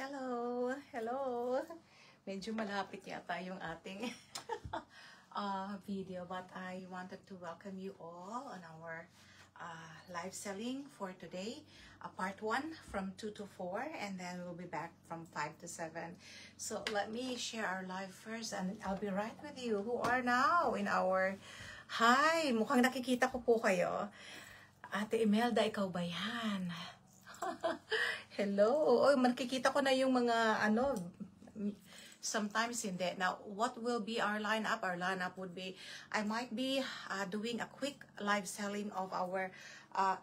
Hello! Hello! Medyo malapit yata yung ating video, but I wanted to welcome you all on our live selling for today. Part 1 from 2 to 4, and then we'll be back from 5 to 7. So let me share our live first, and I'll be right with you who are now in our... Hi! Mukhang nakikita ko po kayo. Ate Imelda, ikaw ba yan? Hello. Oh, makikita ko na yung mga sometimes hindi. Now, what will be our lineup? Our lineup would be, I might be doing a quick live selling of our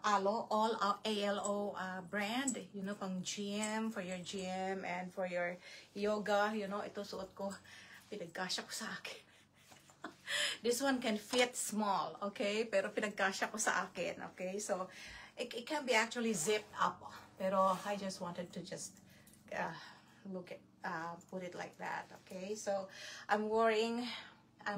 ALO, all ALO brand, you know, pang gym, for your gym and for your yoga, you know, ito suot ko, pinagkasya ko sa akin. This one can fit small, okay? Pero pinagkasya ko sa akin, okay? So, it can be actually zipped up. Pero I just wanted to just put it like that, okay? So, I'm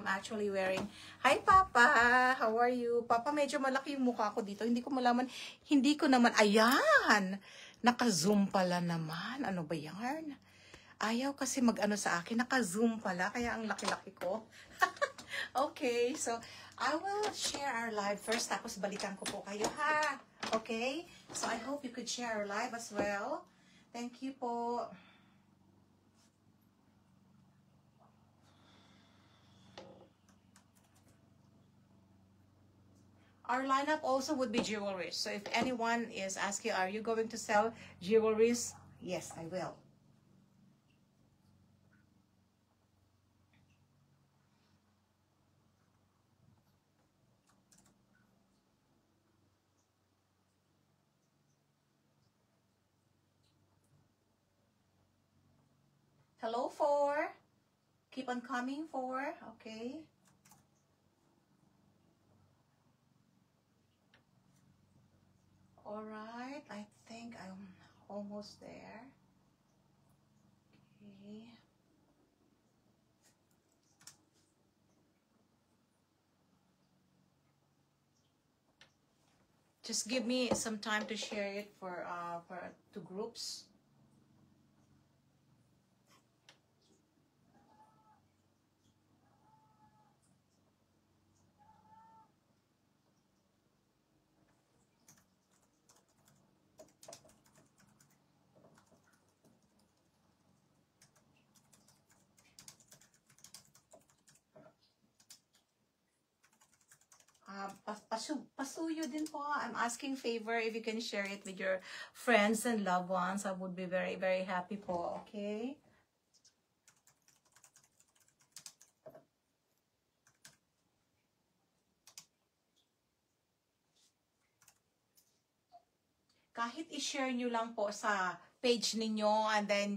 actually wearing, hi Papa! How are you? Papa, medyo malaki yung mukha ko dito. Hindi ko naman, ayan! Naka-zoom pala naman. Ano ba yan? Ayaw kasi mag-ano sa akin. Naka-zoom pala, kaya ang laki-laki ko. Okay, so I will share our live first, tapos balikan ko po kayo, ha? Okay? So I hope you could share our live as well. Thank you po. Our lineup also would be jewelry. So if anyone is asking, are you going to sell jewelries? Yes, I will. Hello, 4. Keep on coming, 4. Okay. All right. I think I'm almost there. Okay. Just give me some time to share it for 2 groups. Pasuyo din po. I'm asking favor if you can share it with your friends and loved ones. I would be very, very happy po. Okay? Kahit i-share nyo lang po sa page ninyo, and then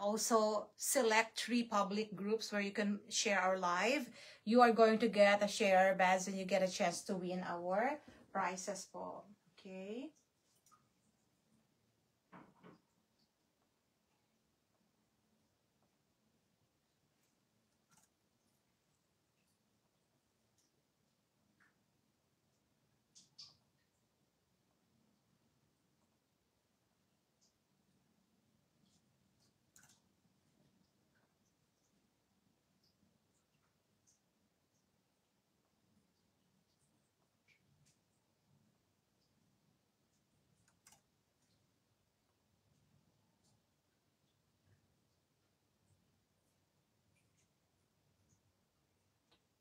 also select 3 public groups where you can share our live. You are going to get a share badge and you get a chance to win our prizes po. Okay?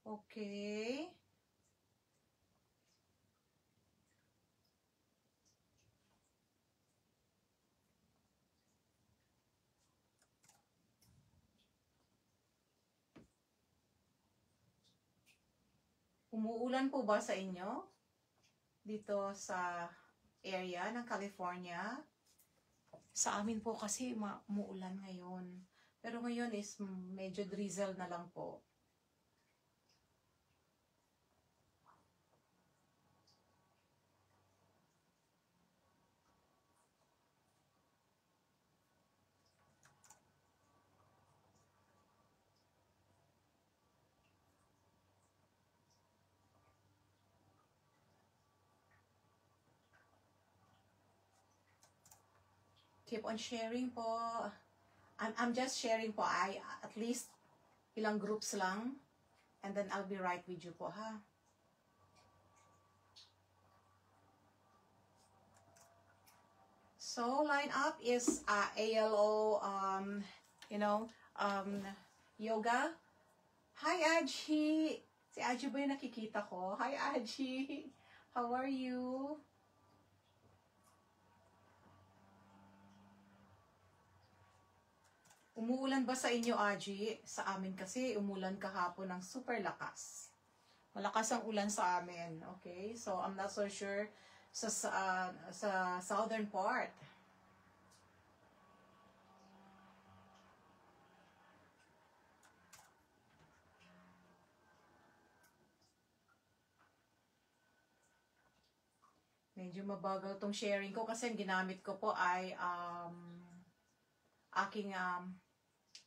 Okay. Umuulan po ba sa inyo? Dito sa area ng California? Sa amin po kasi umuulan ngayon. Pero ngayon is medyo drizzle na lang po. keep on sharing po. I'm just sharing po. At least ilang groups lang. And then I'll be right with you po, ha? So, line up is ALO, yoga. Hi, Aji! Si Aji ba yung nakikita ko? Hi, Aji! How are you? Umuulan ba sa inyo, Aji? Sa amin kasi, umulan kahapon ng super lakas. Malakas ang ulan sa amin, okay? So, I'm not so sure sa southern part. Medyo mabagal tong sharing ko kasi ang ginamit ko po ay aking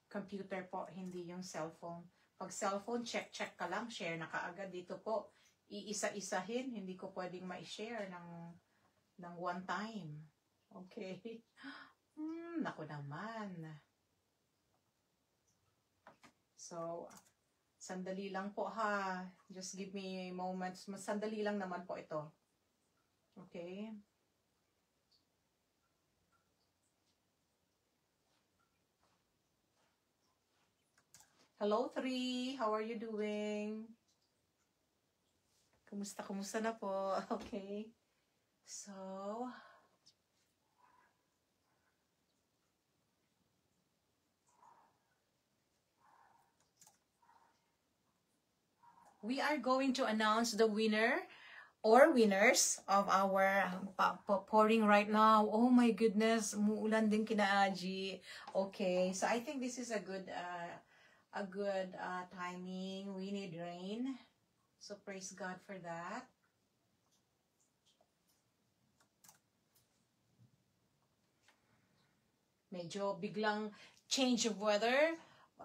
computer po, hindi yung cellphone. Pag cellphone, check ka lang, share na kaagad. Dito po, iisa-isahin, hindi ko pwedeng ma-share ng one time. Okay? Naku naman. So, sandali lang po ha. Just give me moments. Sandali lang naman po ito. Okay? Hello, 3. How are you doing? Kumusta na po? Okay. So, we are going to announce the winner or winners of our pouring right now. Oh my goodness, umuulan din kina Aji. Okay, so I think this is a good timing. We need rain, so praise God for that. Medyo biglang change of weather.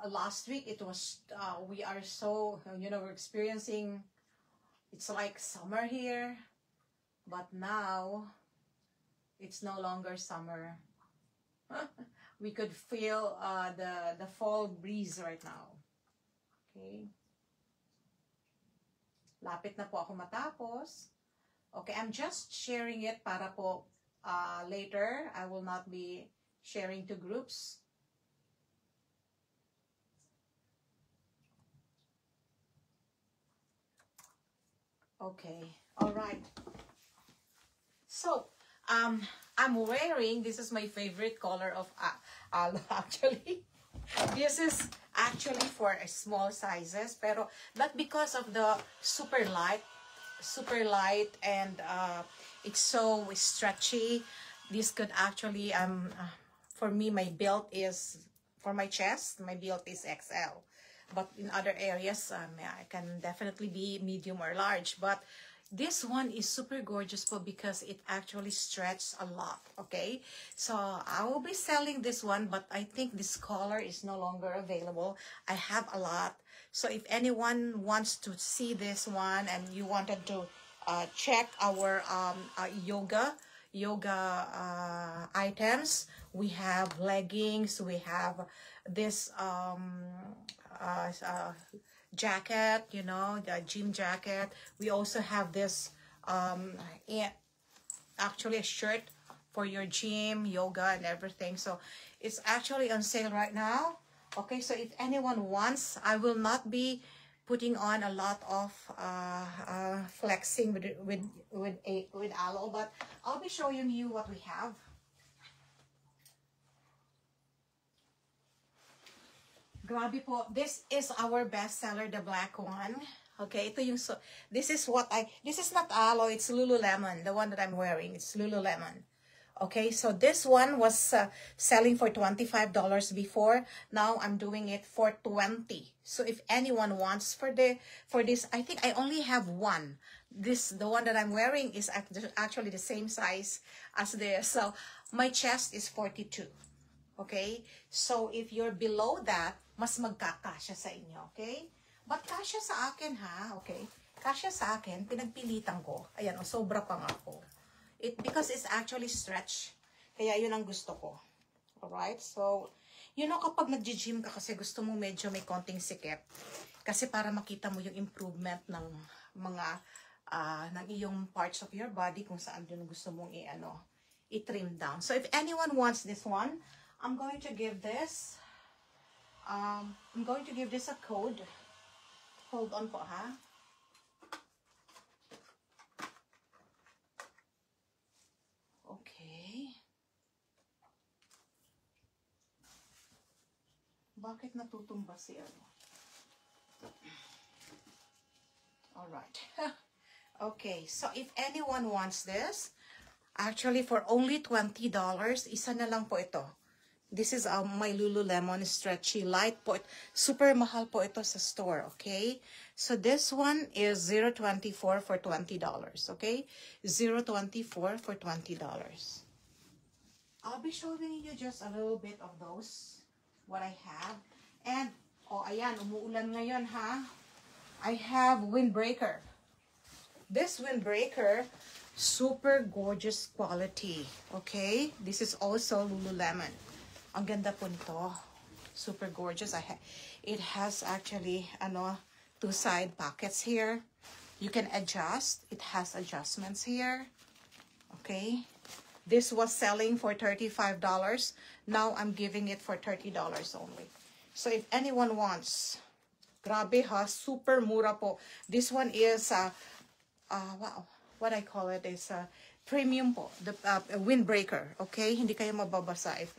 Last week it was we are so we're experiencing, it's like summer here, but now it's no longer summer. We could feel the fall breeze right now. Okay. Lapit na po ako matapos. Okay, I'm just sharing it para po later I will not be sharing to groups. Okay, all right. So, I'm wearing, this is my favorite color of actually. This is actually for small sizes, pero not because of the super light, and it's so stretchy. This could actually, for me, my belt is, for my chest, my belt is XL. But in other areas, I can definitely be medium or large. But this one is super gorgeous po because it actually stretches a lot, okay? So I will be selling this one, but I think this color is no longer available. I have a lot. So if anyone wants to see this one and you wanted to check our yoga items, we have leggings, we have this jacket, the gym jacket. We also have this actually a shirt for your gym, yoga, and everything. So it's actually on sale right now. Okay, so if anyone wants, I will not be putting on a lot of flexing with Alo, but I'll be showing you what we have. Grabe po. This is our bestseller, the black one. Okay, ito yung, this is not Alo, it's Lululemon. The one that I'm wearing, it's Lululemon. Okay, so this one was selling for $25 before. Now I'm doing it for $20. So if anyone wants for this, I think I only have one. The one that I'm wearing is actually the same size as this. So my chest is 42. Okay? So if you're below that, mas magkakasya sa inyo, okay? But kasya sa akin ha, okay? Kasya sa akin, pinagpilitan ko. Ayan, sobra pa nga ako. Because it's actually stretch. Kaya yun ang gusto ko. Alright? So, you know, kapag nag-gym ka kasi gusto mo medyo may konting sikip. Kasi para makita mo yung improvement ng mga, ng iyong parts of your body kung saan yun gusto mong i-trim down. So, if anyone wants this one, I'm going to give this, a code. Hold on po, ha? Okay. Bakit natutumba si ano? Alright. Okay, so if anyone wants this, actually for only $20, isa na lang po ito. This is my Lululemon Stretchy Light po. Super mahal po ito sa store, okay? So this one is $0.24 for $20, okay? $0.24 for $20. I'll be showing you just a little bit of those, what I have. And, oh, ayan, umuulan ngayon, ha? I have windbreaker. This windbreaker, super gorgeous quality, okay? This is also Lululemon. Ang ganda po nito. Super gorgeous. It has actually, two side pockets here. You can adjust. It has adjustments here. Okay? This was selling for $35. Now, I'm giving it for $30 only. So, if anyone wants, grabe ha, super mura po. This one is, wow, what I call it is premium po. The windbreaker. Okay? Hindi kayo mababasa if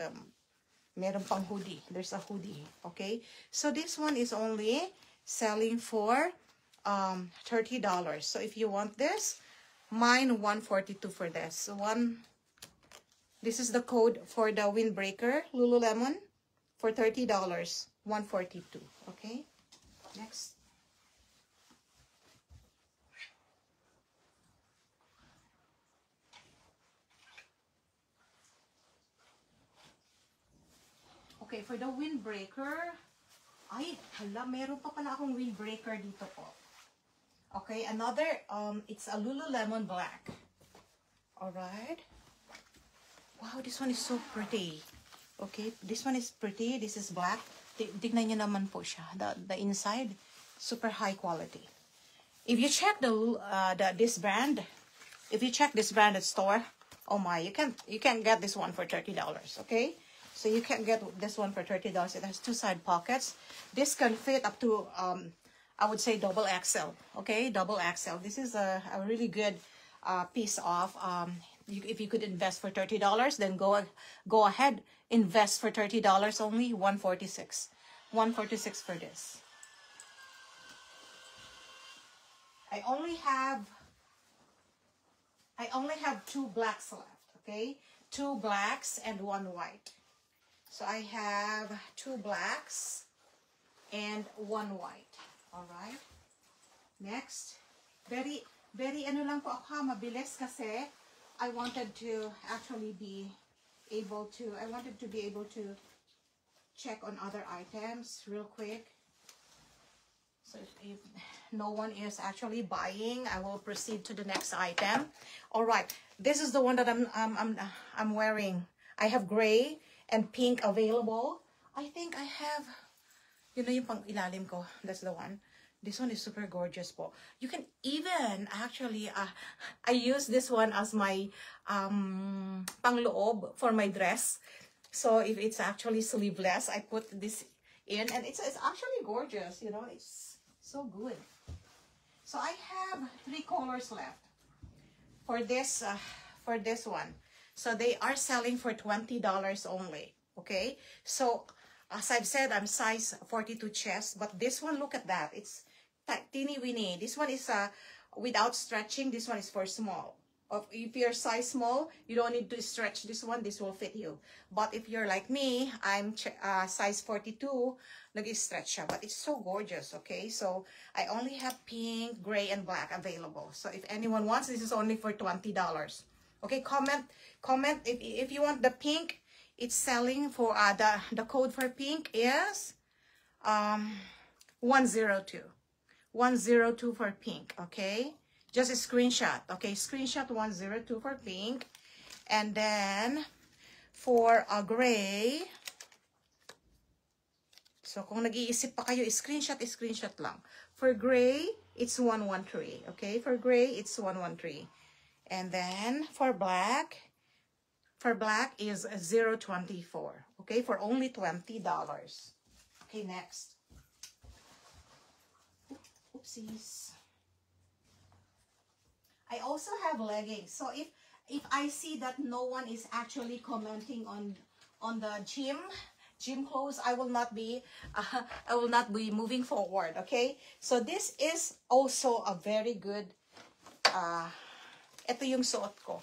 meron pang hoodie. There's a hoodie. Okay? So, this one is only selling for $30. So, if you want this, mine $142 for this. This is the code for the windbreaker, Lululemon, for $30, $142. Okay? Next. Okay, for the windbreaker, ay, hala, meron pa pala akong windbreaker dito po. Okay, another, it's a Lululemon black. Alright. Wow, this one is so pretty. Okay, this one is pretty. This is black. Tignan nyo naman po siya. The inside, super high quality. If you check this brand, if you check this brand at store, oh my, you can get this one for $30. Okay. So you can get this one for $30. It has two side pockets. This can fit up to, I would say double XL. Okay, double XL. This is a really good piece of, if you could invest for $30, then go ahead, invest for $30 only, $146. $146 for this. I only have two blacks left. Okay, two blacks and one white. So I have two blacks and one white. All right. Next, very ano lang po ako, mabilis kasi I wanted to be able to check on other items real quick. So if no one is actually buying, I will proceed to the next item. All right. This is the one that I'm wearing. I have gray and pink available. I think I have, yun na yung pang ilalim ko. That's the one. This one is super gorgeous po. You can even actually, I use this one as my pangloob for my dress. So if it's actually sleeveless, I put this in, and it's actually gorgeous. You know, it's so good. So I have 3 colors left for this one. So they are selling for $20 only. Okay. So as I've said, I'm size 42 chest, but this one, look at that. It's teeny weeny. This one is without stretching. This one is for small. If you're size small, you don't need to stretch this one. This will fit you. But if you're like me, I'm size 42, nag-stretch siya. But it's so gorgeous, okay? So I only have pink, gray, and black available. So if anyone wants, this is only for $20. Okay, comment if you want the pink. It's selling for the code for pink is 102. 102 for pink, okay? Just a screenshot, okay? Screenshot 102 for pink. And then For a gray, so kung nag-iisip pa kayo, screenshot lang. For gray, it's 113. Okay, for gray, it's 113. And then for black is 024. Okay, for only $20. Okay, next. Oopsies. I also have leggings. So if I see that no one is actually commenting on the gym clothes, I will not be moving forward. Okay, so this is also a very good. Ito yung suot ko.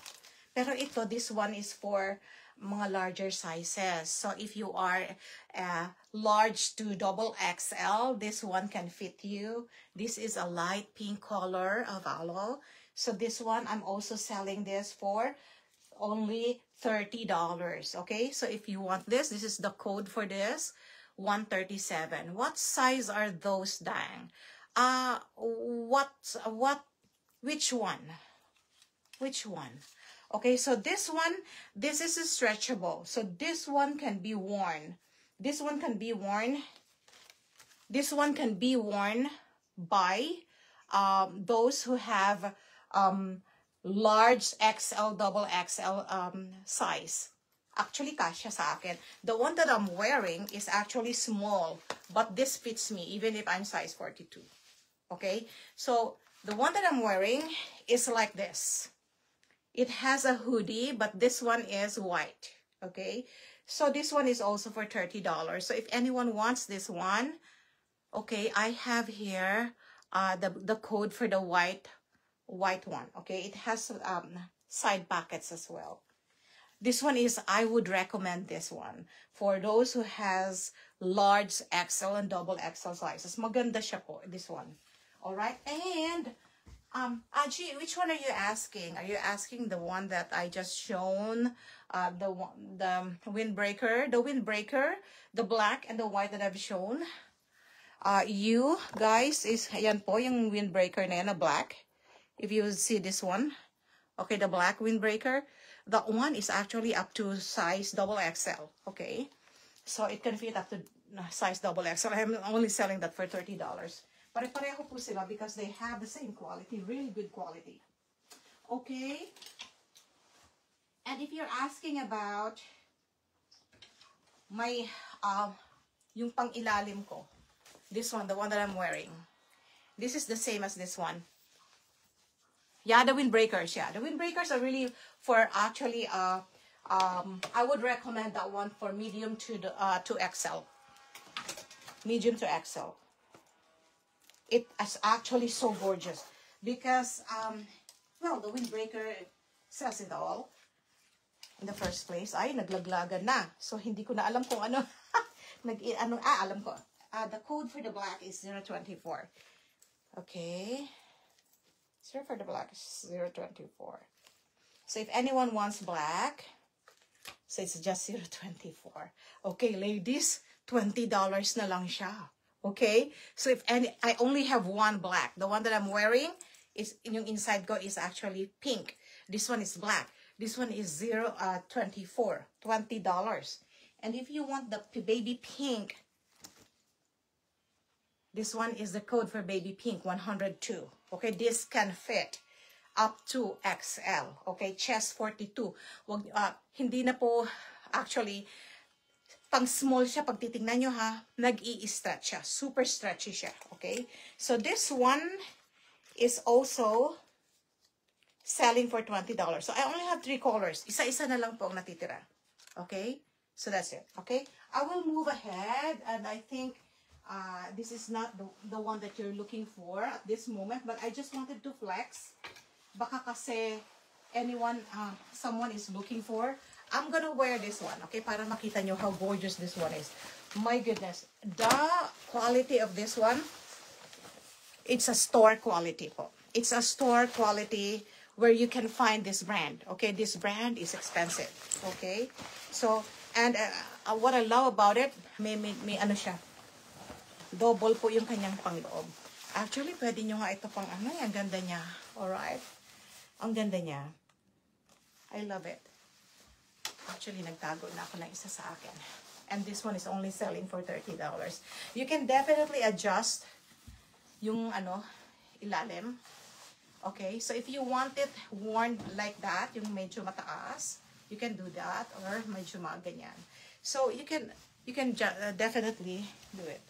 Pero this one is for mga larger sizes. So if you are large to double XL, this one can fit you. This is a light pink color of aloe. So this one, I'm also selling this for only $30. Okay, so if you want this is the code for this, 137. What size are those, dang? Which one? Okay, so this is stretchable. So this one can be worn. This one can be worn by those who have large XL, double XL size. Actually, kasya sa akin. The one that I'm wearing is actually small, but this fits me even if I'm size 42. Okay, so the one that I'm wearing is like this. It has a hoodie, but this one is white. Okay, so this one is also for $30. So if anyone wants this one, okay, I have here the code for the white one. Okay, it has side pockets as well. This one is, I would recommend this one for those who has large XL and double XL sizes. Maganda siya po, this one. All right, and Aji, which one are you asking? Are you asking the one that I just shown? The windbreaker, the black and the white that I've shown. You guys, is yan po yung windbreaker na yan, na black. If you see this one, okay, the black windbreaker, that one is actually up to size double XL. Okay, so it can fit up to size double XL. I'm only selling that for $30. Pare-pareho po sila because they have the same quality, really good quality. Okay, and if you're asking about my yung pang ilalim ko, this one, the one that I'm wearing, this is the same as this one. Yeah, the windbreakers. Yeah, the windbreakers are really for actually I would recommend that one for medium to XL. Medium to XL. It is actually so gorgeous because well, the windbreaker says it all in the first place. Ay, naglaglagan na. So hindi ko na alam kung ano alam ko. The code for the black is 024. Okay. For the black is 024. So if anyone wants black, so it's just 024. Okay, ladies, $20 na lang siya. Okay, so if I only have one black. The one that I'm wearing is yung inside go is actually pink. This one is black. This one is 24, $20. And if you want the baby pink, this one is the code for baby pink, 102. Okay, this can fit up to XL. Okay, chest 42. Wag, hindi na po actually pang small siya, pag titingnan nyo ha, nag-i-stretch siya. Super stretchy siya. Okay? So this one is also selling for $20. So I only have 3 colors. Isa-isa na lang po ang natitira. Okay? So that's it. Okay? I will move ahead and I think this is not the one that you're looking for at this moment, but I just wanted to flex. Baka kasi someone is looking for. I'm gonna wear this one, okay? Para makita nyo how gorgeous this one is. My goodness. The quality of this one, it's a store quality po. It's a store quality where you can find this brand, okay? This brand is expensive, okay? So, and what I love about it, may ano siya, double po yung kanyang pangloob. Actually, pwede nyo nga ito pang ano, ang ganda niya. Alright? Ang ganda niya. I love it. Actually, nagtago na ako ng isa sa akin. And this one is only selling for $30. You can definitely adjust yung ilalim. Okay, so if you want it worn like that, yung medyo mataas, you can do that, or medyo ganyan. So you can definitely do it.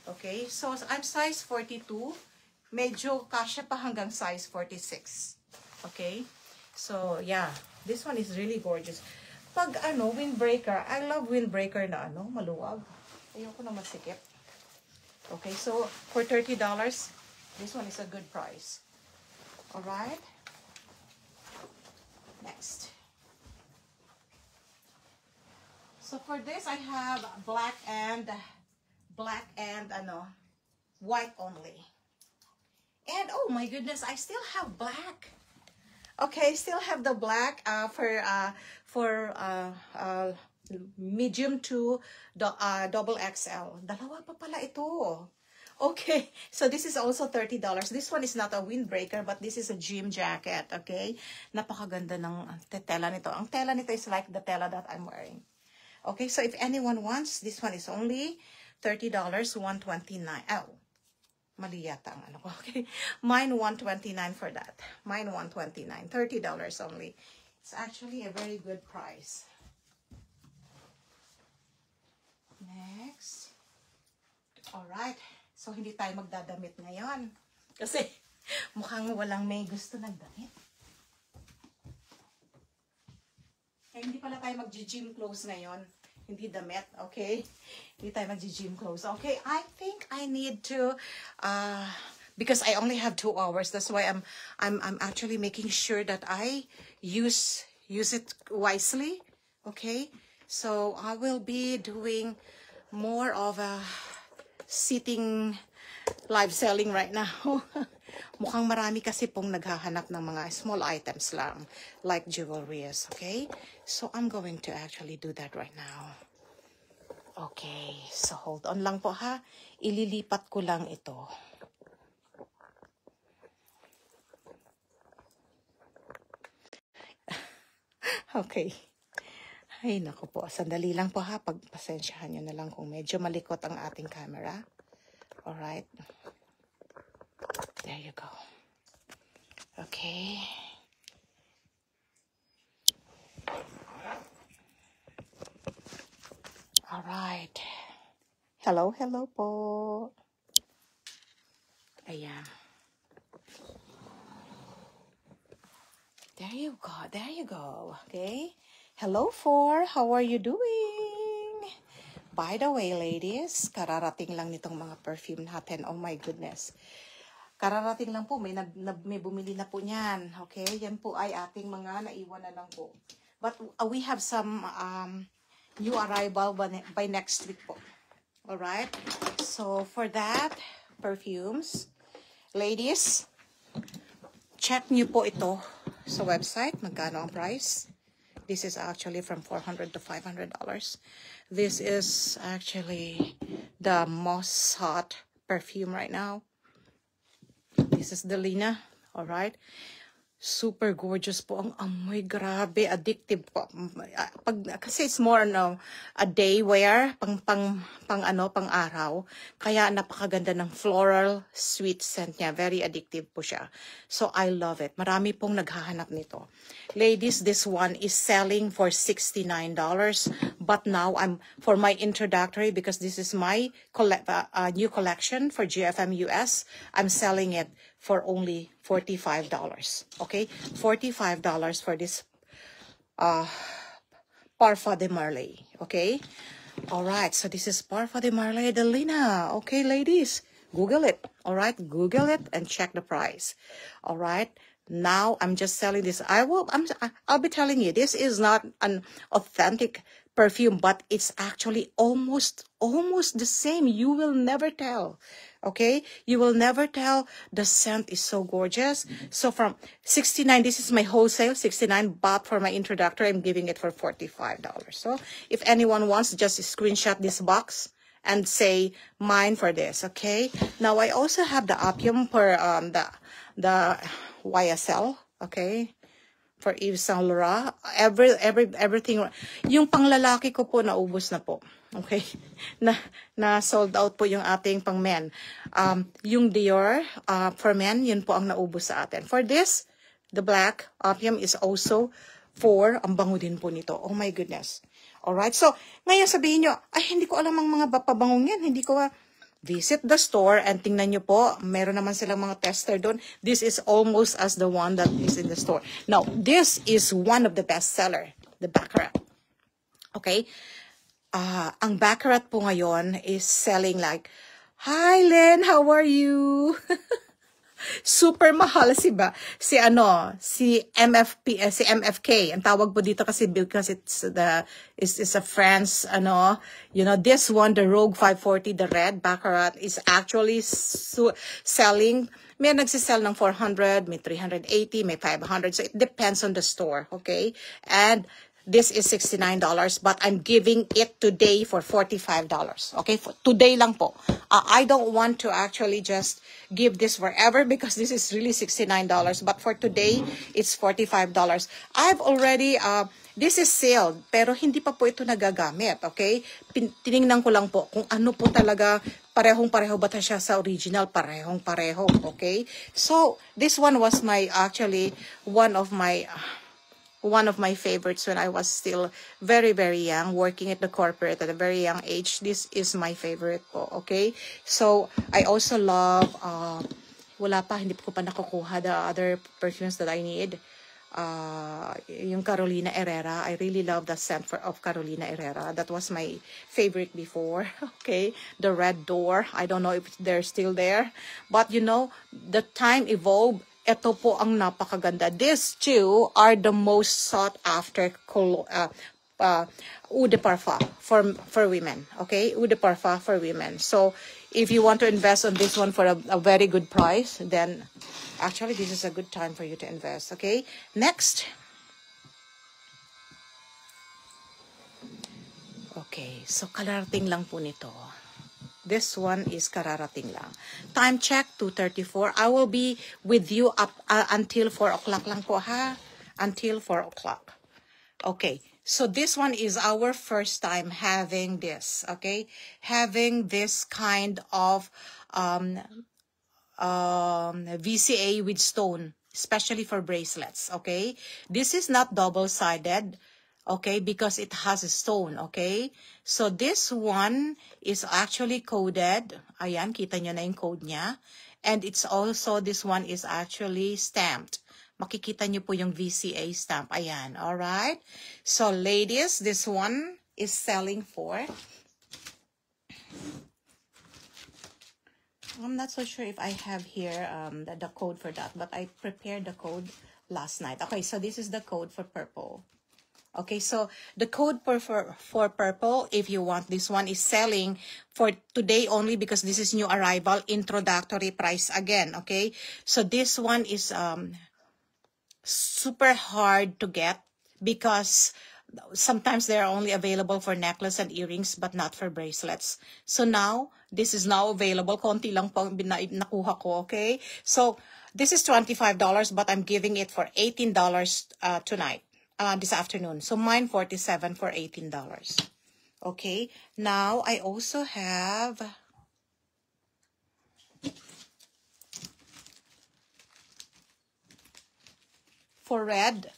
Okay, so I'm size 42. Medyo kasya pa hanggang size 46. Okay, so yeah, this one is really gorgeous. Pag windbreaker, I love windbreaker na maluwag. Ayoko na masikip. Okay, so for $30, this one is a good price. Alright. Next. So for this, I have black and white only. And oh my goodness, I still have black. Okay, still have the black for medium to double XL. Dalawa pa pala ito. Okay, so this is also $30. This one is not a windbreaker, but this is a gym jacket, okay? Napakaganda ng tela nito. Ang tela nito is like the tela that I'm wearing. Okay, so if anyone wants, this one is only $30, $129. Oh, mali yata ang okay? Mine $129 for that. Mine $129. $30 only. It's actually a very good price. Next. Alright. So, hindi tayo magdadamit ngayon. Kasi, mukhang walang may gusto ng damit. Kaya hindi pala tayo mag-gym clothes ngayon. Hindi damit, okay? Hindi tayo mag-gym clothes. Okay, I think I need to, because I only have 2 hours, that's why I'm actually making sure that I use it wisely, okay? So, I will be doing more of a sitting live selling right now. Mukhang marami kasi pong naghahanap ng mga small items lang, like jewelries, okay? So, I'm going to actually do that right now. Okay, so hold on lang po ha. Ililipat ko lang ito. Okay. Ay, naku po. Sandali lang po ha. Pagpasensyahan nyo na lang kung medyo malikot ang ating camera. Alright. There you go. Okay. Alright. Hello, hello po. Ayan. There you go. There you go. Okay. Hello, Four. How are you doing? By the way, ladies, kararating lang nitong mga perfume natin. Oh my goodness. Kararating lang po. May bumili na po niyan. Okay? Yan po ay ating mga naiwan na lang po. But we have some new arrival by next week po. Alright? So, for that, perfumes. Ladies, check nyo po ito sa website. Magkano ang price? This is actually from $400 to $500. This is actually the most hot perfume right now. This is the Lina. Alright. Super gorgeous po ang amoy. Grabe. Addictive po. Kasi it's more a day wear. Pang araw. Kaya napakaganda ng floral sweet scent niya. Very addictive po siya. So I love it. Marami pong naghahanap nito. Ladies, this one is selling for $69. But now for my introductory, because this is my new collection for GFM US, I'm selling it for only $45. Okay? $45 for this Parfum de Marly. Okay? Alright, so this is Parfum de Marly de Lina. Okay, ladies? Google it. Alright? Google it and check the price. Alright? Now, I'm just selling this. I'll be telling you, this is not an authentic perfume, but it's actually almost the same. You will never tell. Okay? You will never tell. The scent is so gorgeous. So from $69, this is my wholesale, $69, but for my introductory, I'm giving it for $45. So if anyone wants, just screenshot this box and say mine for this, okay? Now, I also have the Opium for the YSL, okay? for Yves Saint Laurent. Everything. Yung panglalaki ko po, naubos na po. Okay? Na sold out po yung ating pang men. Yung Dior, for men, yun po ang naubos sa atin. For this, the black opium is also for, ang bango din po nito. Oh my goodness. Alright, so, ngayon sabihin nyo, ay, hindi ko alam ang mga pabangong yan. Hindi ko, visit the store and tingnan nyo po, meron naman silang mga tester doon. This is almost as the one that is in the store. Now, this is one of the best seller, the Baccarat. Okay? Ang Baccarat po ngayon is selling like, hi Len, how are you? Super mahal si MFK. Ang tawag po dito kasi because it's a France, this one, the Rogue 540, the red Baccarat is actually selling. May nagsisell ng 400, may 380, may 500. So it depends on the store, okay? And this is $69, but I'm giving it today for $45. Okay, for today lang po. I don't want to actually just give this forever because this is really $69. But for today, it's $45. I've already, this is sealed, pero hindi pa po ito nagagamit. Okay, tiningnan ko lang po kung ano po talaga, parehong-pareho ba siya sa original, parehong-pareho. Okay, so this one was actually one of my favorites when I was still very, very young, working at the corporate at a very young age. This is my favorite po, okay? So, I also love, hindi ko pa nakukuha the other perfumes that I need. Yung Carolina Herrera, I really love the scent of Carolina Herrera. That was my favorite before, okay? The Red Door, I don't know if they're still there. But the time evolved. Ito po ang napakaganda. These two are the most sought after eau de parfum for women. Okay? Eau de parfum for women. So, if you want to invest on this one for a very good price, then actually this is a good time for you to invest. Okay? Next. Okay. So, kalarating lang po nito. This one is kararating lang. Time check, 2:34. I will be with you up until 4 o'clock lang po, ha? Until 4 o'clock. Okay. So this one is our first time having this, okay? Having this kind of VCA with stone, especially for bracelets, okay? This is not double-sided, okay, because it has a stone, okay? So this one is actually coded. Ayan, kita nyo na yung code niya. And it's also, this one is actually stamped. Makikita nyo po yung VCA stamp. Ayan, alright? So ladies, this one is selling for, I'm not so sure if I have here the code for that, but I prepared the code last night. Okay, so this is the code for purple. Okay, so the code for purple, if you want this one, is selling for today only because this is new arrival, introductory price again, okay? So this one is super hard to get because sometimes they're only available for necklace and earrings but not for bracelets. So now, this is now available. Konti lang po nakuha ko, okay? So this is $25, but I'm giving it for $18 tonight. This afternoon. So mine 47 for $18. Okay. Now I also have for red.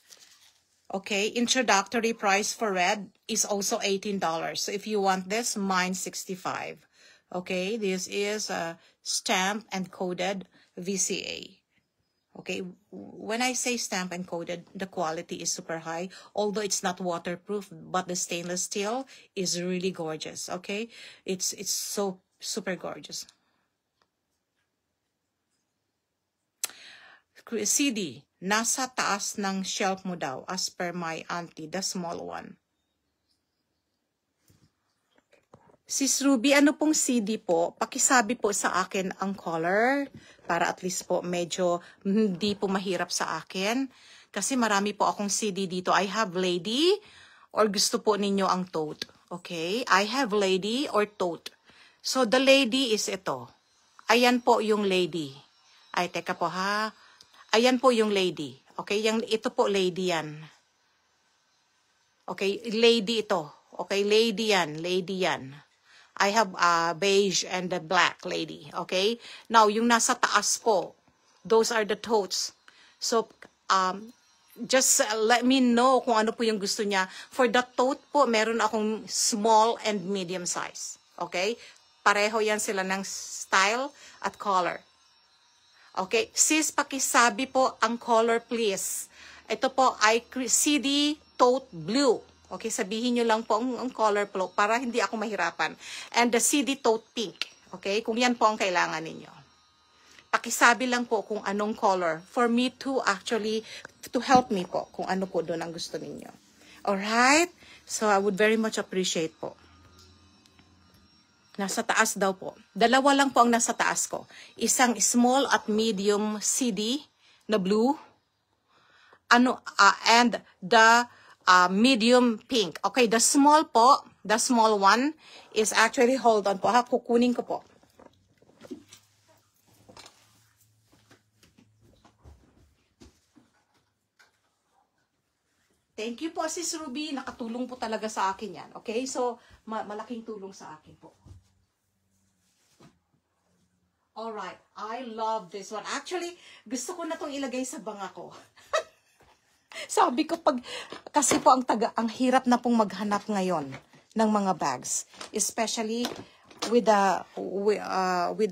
Okay, introductory price for red is also $18. So if you want this, mine 65. Okay, this is a stamped and coded VCA. Okay, when I say stamp and coded, the quality is super high. Although it's not waterproof, but the stainless steel is really gorgeous. Okay, it's so super gorgeous. CD, nasa taas ng shelf mo daw, as per my auntie, the small one. Sis Ruby, ano pong CD po? Pakisabi po sa akin ang color para at least po medyo hindi po mahirap sa akin. Kasi marami po akong CD dito. I have lady or gusto po ninyo ang tote. Okay? I have lady or tote. So the lady is ito. Ayan po yung lady. Ay, teka po ha. Ayan po yung lady. Okay, ito po lady yan. Okay, lady ito. Okay, lady yan, lady yan. I have beige and the black lady. Okay, now yung nasa taas po, those are the totes. So, just let me know kung ano po yung gusto niya. For the tote po, meron akong small and medium size. Okay, pareho yan sila ng style at color. Okay, sis, pakisabi po ang color please. Ito po ay CD Tote Blue. Okay, sabihin nyo lang po ang color po para hindi ako mahirapan. And the CD Tote Pink. Okay, kung yan po ang kailangan ninyo. Pakisabi lang po kung anong color for me to actually, to help me po kung ano po doon ang gusto ninyo. Alright? So, I would very much appreciate po. Nasa taas daw po. Dalawa lang po ang nasa taas ko. Isang small at medium CD na blue. And the medium pink. Okay, the small po, the small one is actually, hold on po ha, kukunin ko po. Thank you po, Sis Ruby. Nakatulong po talaga sa akin yan. Okay, so malaking tulong sa akin po. Alright, I love this one. Actually, gusto ko na itong ilagay sa banga ko. Sabi ko kasi po ang hirap na pong maghanap ngayon ng mga bags. Especially with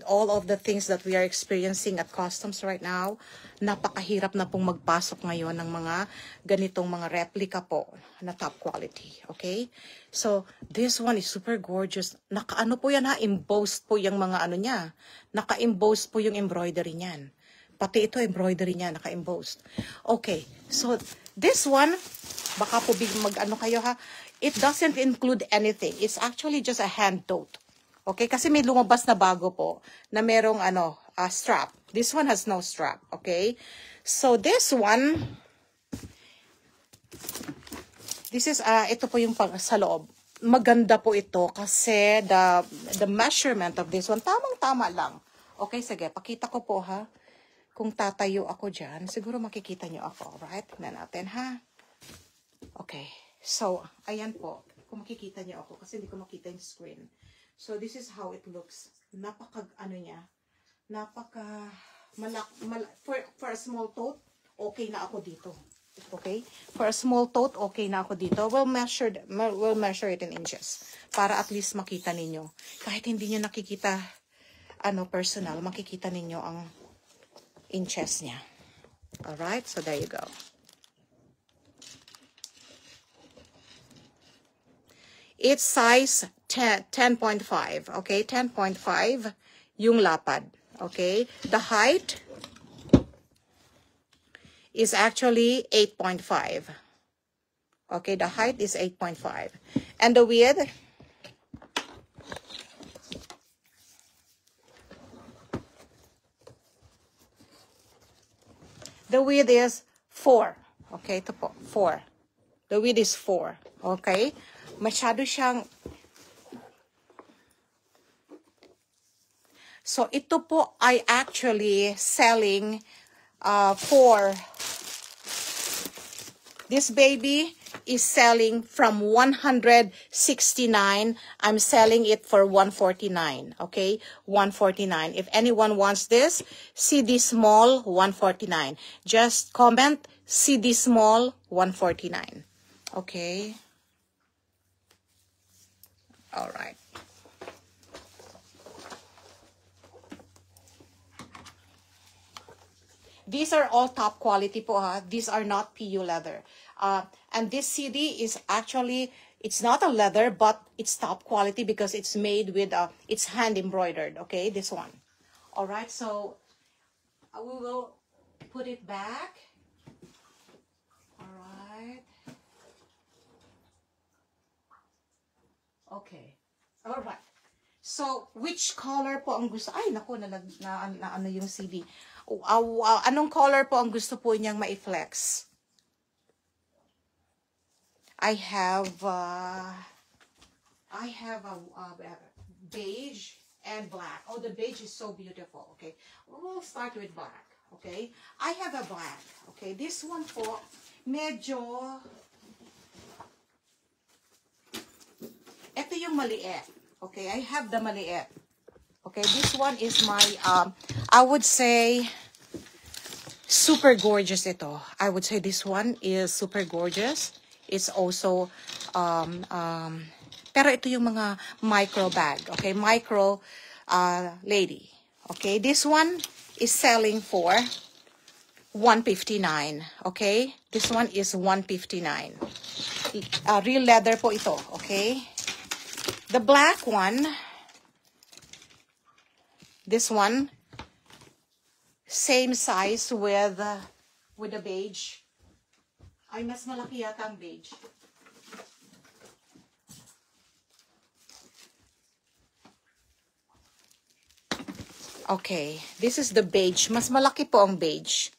all of the things that we are experiencing at customs right now. Napakahirap na pong magpasok ngayon ng mga ganitong mga replica po na top quality. Okay? So, this one is super gorgeous. Naka-ano po yan ha? Embossed po yung mga ano niya. Naka-embossed po yung embroidery niyan. Pati ito embroidery niya, naka-embossed. Okay. So, this one, baka po mag-ano kayo ha? It doesn't include anything. It's actually just a hand tote. Okay? Kasi may lumabas na bago po na merong strap. This one has no strap. Okay? So, this one, this is, ito po yung sa loob. Maganda po ito kasi the measurement of this one, tamang-tama lang. Okay, sige. Pakita ko po ha. Kung tatayo ako dyan, siguro makikita nyo ako. Right? Tignan natin ha. Okay. So, ayan po. Kung makikita nyo ako kasi hindi ko makita yung screen. So, this is how it looks. For a small tote, okay na ako dito. Okay? For a small tote, okay na ako dito. We'll measure it in inches. Para at least makita ninyo. Kahit hindi nyo nakikita, personal, makikita ninyo ang inches niya. Alright? So, there you go. It's size 10.5. Okay? 10.5 yung lapad. Okay? The height is actually 8.5. Okay? The height is 8.5. And the width, is 4. Okay? Ito po. 4. The width is 4. Okay? Masyado siyang... So, ito po ay actually selling for... This baby is selling from 169. I'm selling it for 149. Okay? 149. If anyone wants this, CD small, 149. Just comment, CD small, 149. Okay? Alright. These are all top quality po ha. These are not PU leather. And this CD is actually, it's not a leather, but it's top quality because it's made with, it's hand embroidered. Okay, this one. Alright, so we will put it back. Alright. Okay. Alright. So, which color po ang gusto? Ay, naku, ano yung CD. Anong color po ang gusto po niyang ma-flex? I have beige and black. Oh, the beige is so beautiful. Okay. We'll start with black. Okay? I have a black. Okay? This one po, medyo, ito yung maliit. Okay? I have the maliit. Okay? This one is my, I would say, super gorgeous ito. I would say this one is super gorgeous. It's also, pero ito yung mga micro bag. Okay? Micro, lady. Okay? This one is selling for $159. Okay? This one is $159. Real leather po ito. Okay? The black one, this one, same size with the beige. Ay, mas malaki yata ang beige. Okay, this is the beige. Mas malaki po ang beige.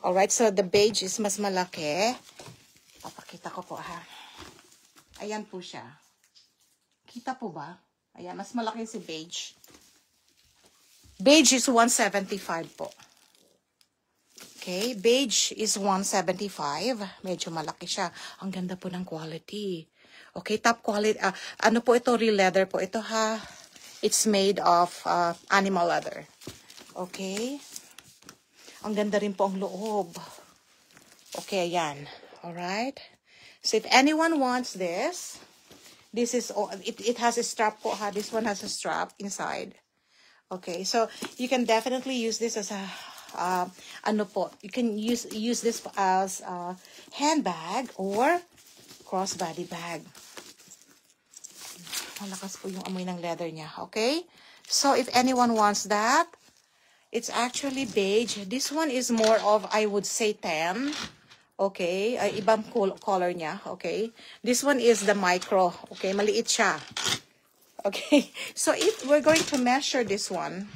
Alright, so the beige is mas malaki. Papakita ko po ha. Ayan po siya. Kita po ba? Ayan, mas malaki si beige. Beige is $175 po. Okay, beige is $175. Medyo malaki siya. Ang ganda po ng quality. Okay, top quality. Ano po ito? Real leather po ito ha. It's made of animal leather. Okay. Ang ganda rin po ang loob. Okay, ayan. Alright. So if anyone wants this, this is, it has a strap po ha. This one has a strap inside. Okay, so you can definitely use this as a, ano po, you can use this as a handbag or crossbody bag. Malakas po yung amoy ng leather niya. Okay, so if anyone wants that, it's actually beige. This one is more of, I would say, tan. Okay, ibang color niya. Okay, this one is the micro. Okay, maliit siya. Okay, so if we're going to measure this one,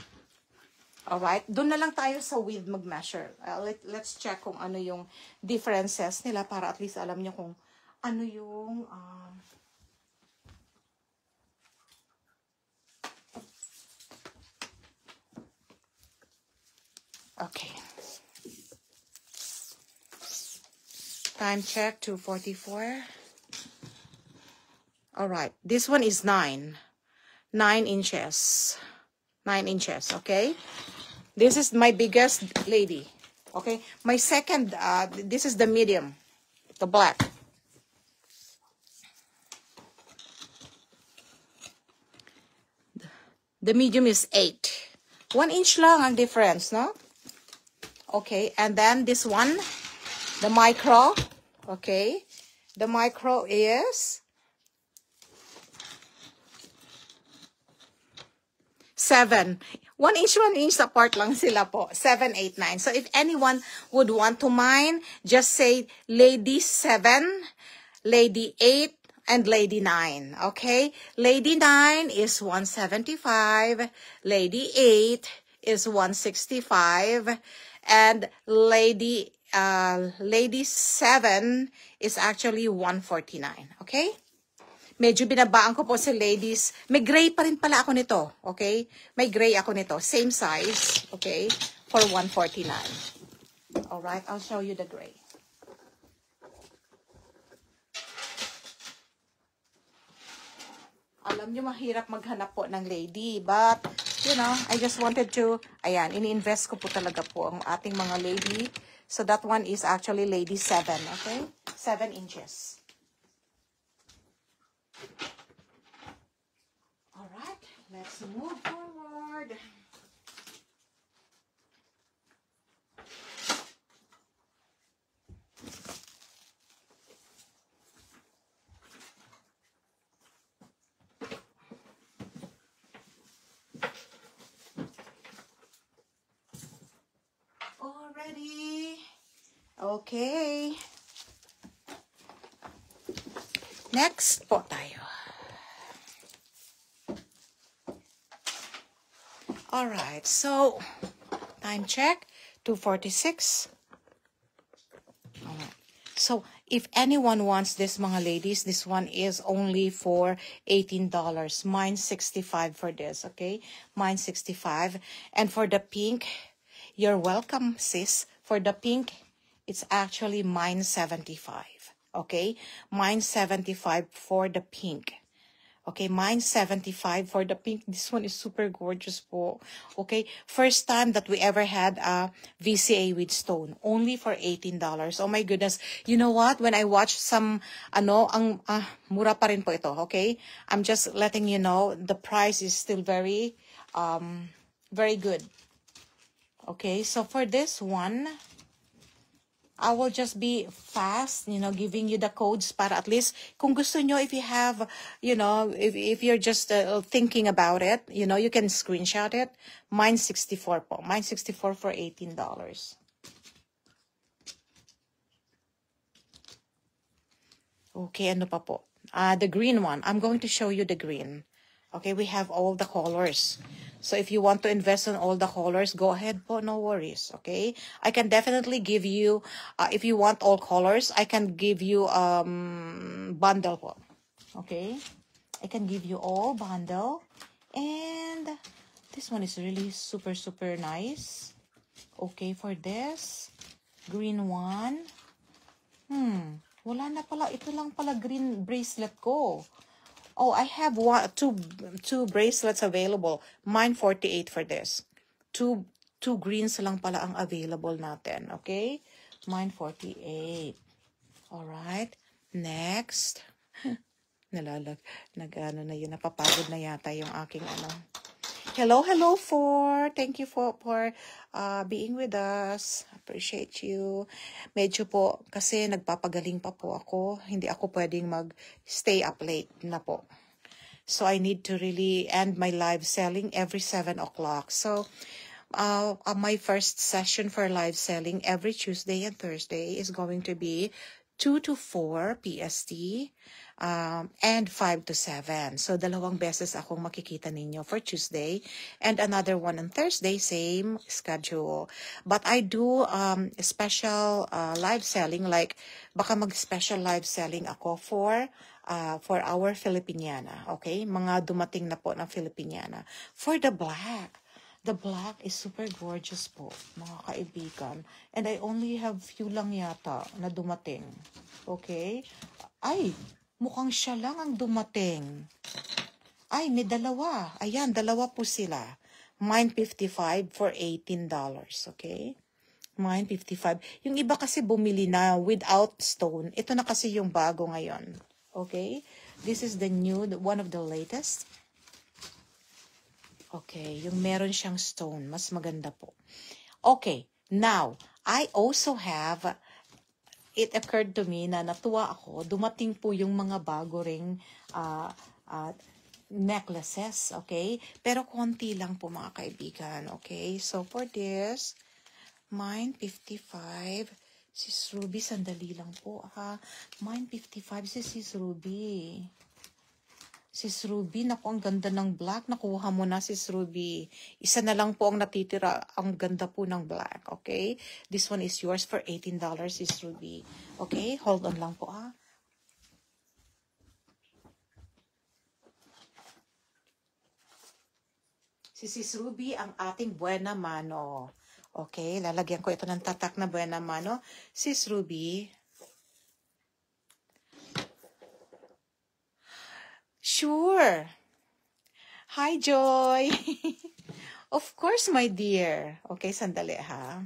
alright, doon na lang tayo sa width mag-measure. Let's check kung ano yung differences nila para at least alam nyo kung ano yung, okay. Time check, 2:44. Alright, this one is 9 inches. 9 inches, okay? This is my biggest lady, okay? My second, this is the medium, the black. The medium is 8. 1 inch lang ang difference, no? Okay, and then this one, the micro, okay? The micro is 7. 1 inch apart lang sila po. 7, 8, 9. So if anyone would want to mine, just say lady 7, lady 8, and lady 9. Okay? Lady 9 is 175. Lady 8 is 165. And lady 7 is actually 149. Okay? Medyo binabaan ko po si ladies. May gray pa rin pala ako nito. Okay? May gray ako nito. Same size. Okay? For 149. Alright? I'll show you the gray. Alam nyo, mahirap maghanap po ng lady. But, you know, I just wanted to, ayan, ini-invest ko po talaga po ang ating mga lady. So, that one is actually lady 7. Okay? 7 inches. All right, let's move forward. Already. Okay. Next po tayo. Alright, so, time check, 2:46. Alright. So, if anyone wants this, mga ladies, this one is only for $18. Mine's $65 for this, okay? Mine's $65. And for the pink, You're welcome, sis. For the pink, it's actually mine 75. Okay? Mine 75 for the pink. Okay, mine 75 for the pink. This one is super gorgeous po. Okay, first time that we ever had a VCA with stone. Only for $18. Oh my goodness. You know what? When I watched some, mura pa rin po ito. Okay? I'm just letting you know, the price is still very, very good. Okay, so for this one, I will just be fast, giving you the codes para at least, kung gusto nyo, if you have, if you're just thinking about it, you can screenshot it. Mine 64 po. Mine 64 for $18. Okay, ano pa po? The green one. I'm going to show you the green. Okay, we have all the colors. So if you want to invest in all the colors, go ahead po, no worries, okay? I can definitely give you, if you want all colors, I can give you bundle po, okay? I can give you all bundle. And this one is really super, super nice. Okay, for this, green one. Wala na pala. Ito lang pala green bracelet ko. Oh, I have two bracelets available. Mine 48 for this. Two greens lang pala ang available natin. Okay? Mine 48. Alright. Next. Nag-ano na yun. Napapagod na yata yung aking ano. Hello, thank you for being with us. Appreciate you. Medyo po, kasi nagpapagaling pa po ako. Hindi ako pwedeng mag-stay up late na po. So, I need to really end my live selling every 7 o'clock. So, my first session for live selling every Tuesday and Thursday is going to be 2 to 4 PST. And 5 to 7. So, 2 beses akong makikita ninyo for Tuesday. And another one on Thursday, same schedule. But I do special live selling, like baka mag-special live selling ako for our Filipiniana. Okay? Mga dumating na po ng Filipiniana. For the black. The black is super gorgeous po, mga kaibigan. And I only have few lang yata na dumating. Okay? Ay! Mukhang siya lang ang dumating. Ay, may dalawa. Ayan, dalawa po sila. Mine 55 for $18. Okay? Mine 55. Yung iba kasi bumili na without stone. Ito na kasi yung bago ngayon. Okay? This is the new, one of the latest. Okay, yung meron siyang stone. Mas maganda po. Okay, now, I also have... It occurred to me na natuwa ako, dumating po yung mga bago ring necklaces, okay? Pero konti lang po mga kaibigan, okay? So for this, mine 55, Sis Ruby, sandali lang po ha. Mine 55, Sis Ruby. Sis Ruby, naku, ang ganda ng black. Nakuha mo na, Sis Ruby. Isa na lang po ang natitira. Ang ganda po ng black, okay? This one is yours for $18, Sis Ruby. Okay? Hold on lang po, ha? Si Sis Ruby, ang ating buena mano. Okay? Lalagyan ko ito ng tatak na buena mano. Sis Ruby, sure. Hi, Joy. Of course, my dear. Okay, sandali ha.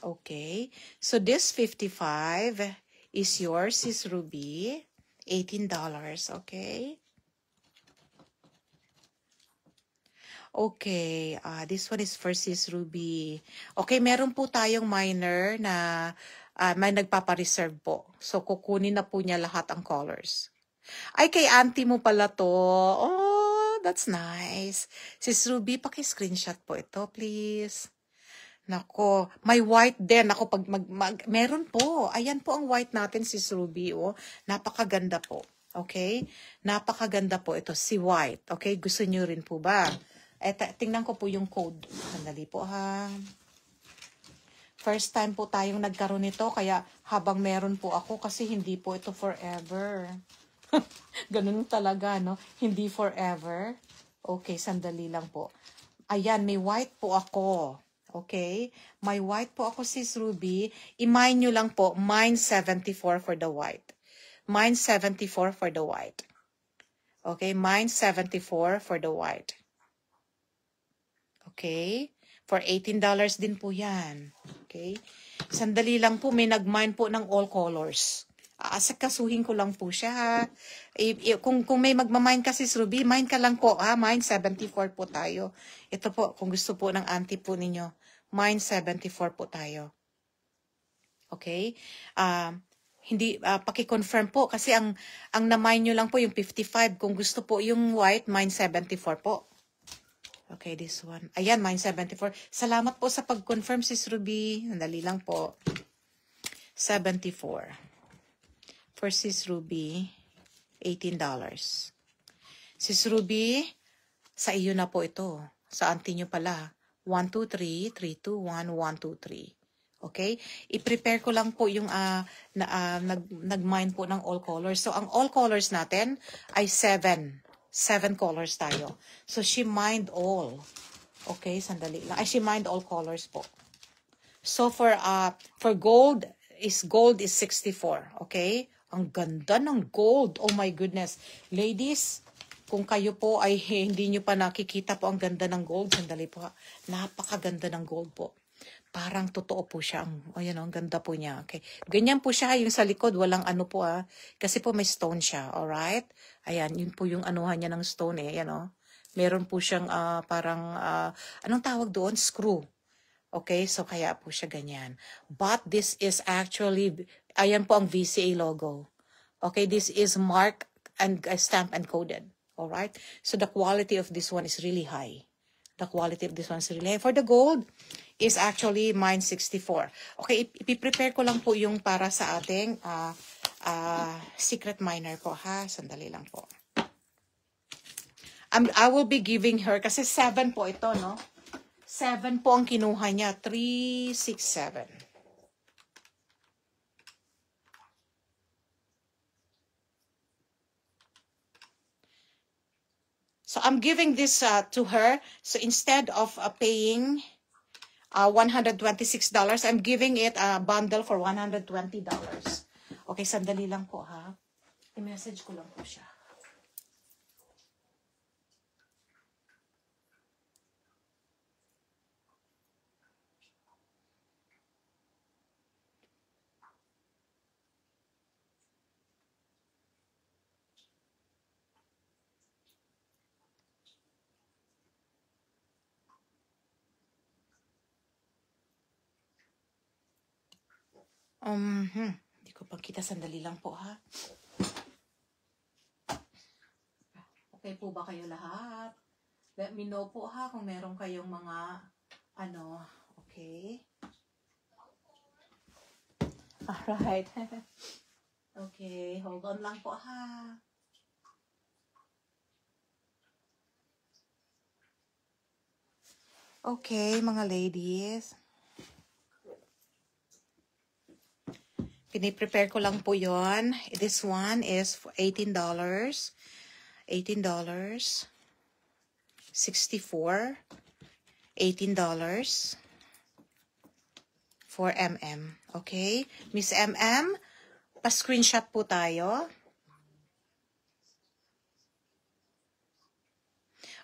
Okay. So, this 55 is yours, Sis Ruby. $18, okay? Okay. This one is for Sis Ruby. Okay, meron po tayong minor na may nagpapareserve po. So, kukunin na po niya lahat ang colors. Ay, kay auntie mo pala to. Oh, that's nice. Sis Ruby, paki-screenshot po ito, please. Nako, may white din. Nako, pag meron po. Ayan po ang white natin, Sis Ruby. Oh. Napakaganda po. Okay? Napakaganda po ito, si white. Okay? Gusto nyo rin po ba? Tingnan ko po yung code. Sandali po, ha? First time po tayong nagkaroon nito, kaya habang meron po ako, kasi hindi po ito forever. Ganun talaga, no? Hindi forever. Okay, sandali lang po. Ayan, may white po ako. Okay? May white po ako, Sis Ruby. I-mine nyo lang po, mine 74 for the white. Mine 74 for the white. Okay, mine 74 for the white. Okay? For $18 din po yan. Okay? Sandali lang po, may nag-mine po ng all colors. Asikasuhin ko lang po siya, ha? Kung may magmamine kasi, Ruby, mine ka lang po, ha? Mine 74 po tayo. Ito po, kung gusto po ng auntie po ninyo, mine 74 po tayo. Okay? Hindi, paki-confirm po, kasi ang na-mine nyo lang po yung 55. Kung gusto po yung white, mine 74 po. Okay, this one. Ayan, mine 74. Salamat po sa pag-confirm, Sis Ruby. Nandali lang po. 74. For Sis Ruby, $18. Sis Ruby, sa iyo na po ito. Sa auntie nyo pala. 1, 2, 3, 3, 2, 1, 1, 2, 3. Okay? I-prepare ko lang po yung nag-mine po ng all colors. So, ang all colors natin ay 7. 7 colors tayo. So, she mined all. Okay, sandali lang. Ay, she mined all colors po. So, for gold is 64. Okay? Ang ganda ng gold. Oh my goodness. Ladies, kung kayo po ay hindi nyo pa nakikita po ang ganda ng gold, sandali po. Napakaganda ng gold po. Parang totoo po siya. Ayan, ang ganda po niya. Okay. Ganyan po siya. Yung sa likod, walang ano po kasi po may stone siya. Alright? Ayan, yun po yung anuhan niya ng stone eh. Ayan o. Meron po siyang parang, anong tawag doon? Screw. Okay, so kaya po siya ganyan. But this is actually, ayan po ang VCA logo. Okay, this is marked and stamped and coded. Alright? So the quality of this one is really high. The quality of this one is really high. For the gold, is actually mine 64. Okay, ipiprepare ko lang po yung para sa ating secret miner po, ha? Sandali lang po. I will be giving her, kasi 7 po ito, no? 7 po ang kinuha niya. 3, 6, 7. So, I'm giving this to her. So, instead of paying $126, I'm giving it a bundle for $120. Okay, sandali lang po, ha? I-message ko lang po siya. Hindi ko pa kita. Sandali lang po, ha? Okay po ba kayo lahat? Let me know po, ha, kung meron kayong mga, okay? Alright. Okay, hold on lang po, ha? Okay, mga ladies. Piniprepare ko lang po yon. This one is for $18. $18. 64. $18. For MM. Okay? Miss MM, pa-screenshot po tayo.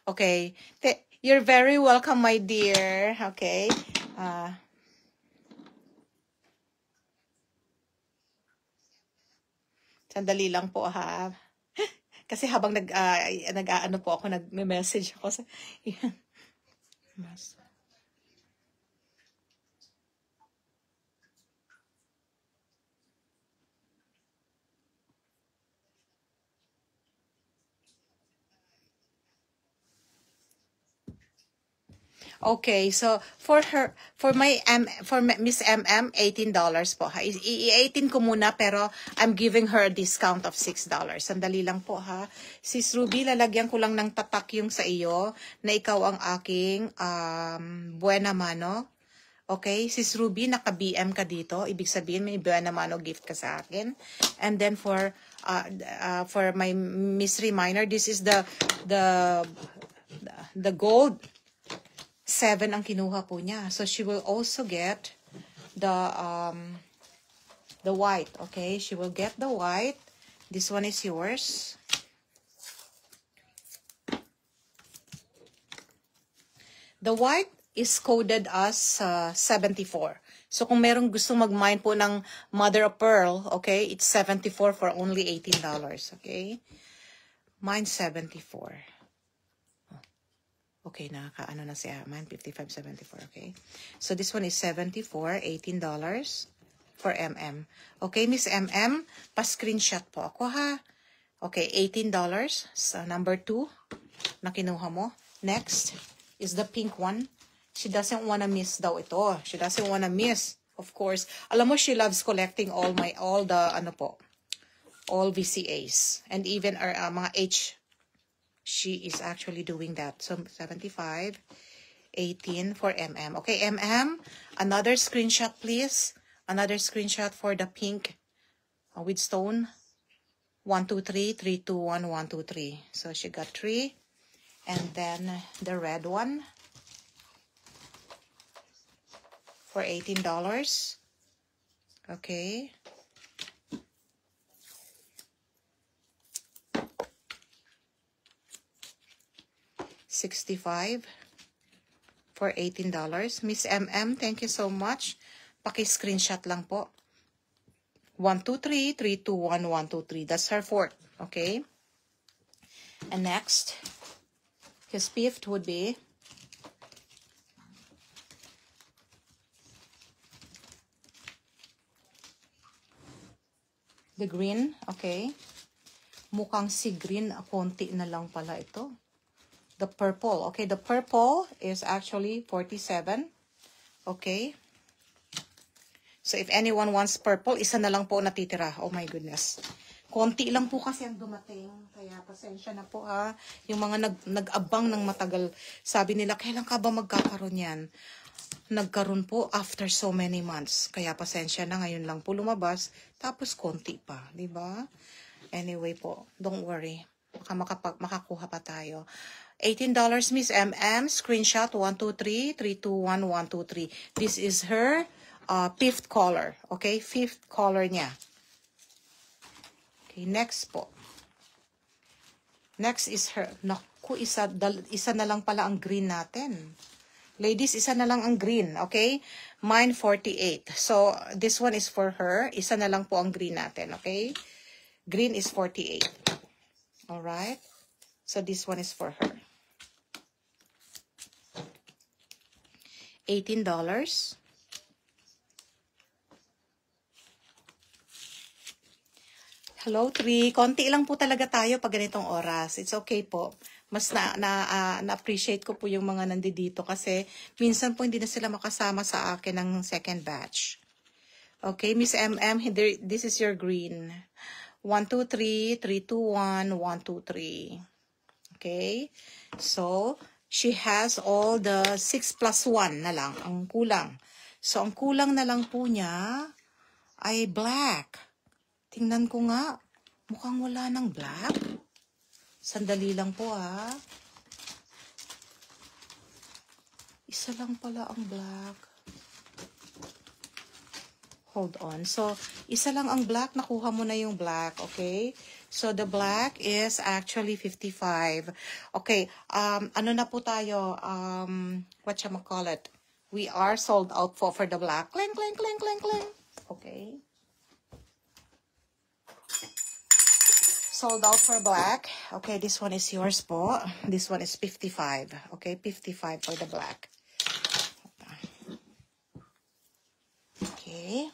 Okay. You're very welcome, my dear. Okay? Sandali lang po, ha? Kasi habang nag-ano po ako, nag-message ako sa... Okay, so for Miss MM, $18 po, ha. I-18 ko muna, pero I'm giving her a discount of $6. Sandali lang po, ha. Sis Ruby, lalagyan ko lang ng tatak yung sa iyo na ikaw ang aking buena mano. Okay, Sis Ruby, naka-BM ka dito. Ibig sabihin, may buena mano gift ka sa akin. And then for my Miss Reminder, this is the gold 7 ang kinuha po niya. So, she will also get the white, okay? She will get the white. This one is yours. The white is coded as 74. So, kung merong gusto mag-mine po ng mother of pearl, okay, it's 74 for only $18, okay? Mine 74. Okay, nakakaano na siya. Mine 55.74, okay? So, this one is 74, $18 for MM. Okay, Miss MM, pa-screenshot po ako, ha? Okay, $18. So, number 2 na kinuha mo. Next is the pink one. She doesn't wanna miss daw ito. She doesn't wanna miss, of course. Alam mo, she loves collecting all the, ano po, all VCAs. And even our mga H, she is actually doing that. So, 75, 18 for MM. Okay, MM, another screenshot, please. Another screenshot for the pink with stone. 1, 2, 3, 3, 2, 1, 1, 2, 3. So, she got 3. And then, the red one. For $18. Okay. $65 for $18. Miss MM, thank you so much. Paki-screenshot lang po. 1, 2, 3, 3, 2, 1, 1, 2, 3. That's her fourth. Okay. And next, his fifth would be the green. Okay. Mukhang si green, konti na lang pala ito. The purple. Okay, the purple is actually 47. Okay. So, if anyone wants purple, isa na lang po natitira. Oh my goodness. Konti lang po kasi ang dumating. Kaya, pasensya na po ha. Yung mga nag-abang ng matagal, sabi nila, kailan ka ba magkakaroon yan? Nagkaroon po after so many months. Kaya, pasensya na. Ngayon lang po lumabas. Tapos, konti pa. Diba? Anyway po, don't worry. Makakuha pa tayo. $18, Miss MM. Screenshot 1, 2, 3, 3, 2, 1, 1, 2, 3. This is her fifth color. Okay? Fifth color niya. Okay, next po. Next is her. Naku, isa na lang pala ang green natin. Ladies, isa na lang ang green. Okay? Mine 48. So, this one is for her. Isa na lang po ang green natin. Okay? Green is 48. Alright? So, this one is for her. $18. Hello, Tri. Konti lang po talaga tayo pag ganitong oras. It's okay po. Mas na-appreciate ko po yung mga nandito kasi minsan po hindi na sila makasama sa akin ng second batch. Okay, Miss MM, this is your green. 1, 2, 3, 3, 2, 1, 1, 2, 3. Okay? So, she has all the 6 plus 1 na lang ang kulang. So, ang kulang na lang po niya ay black. Tingnan ko nga. Mukhang wala ng black. Sandali lang po ha. Isa lang pala ang black. Hold on. So, isa lang ang black. Nakuha mo na yung black. Okay? So, the black is actually 55. Okay. Ano na po tayo? Whatchamacallit? We are sold out for the black. Clang, clang, clang, clang, clang. Okay. Sold out for black. Okay, this one is yours po. This one is 55. Okay, 55 for the black. Okay.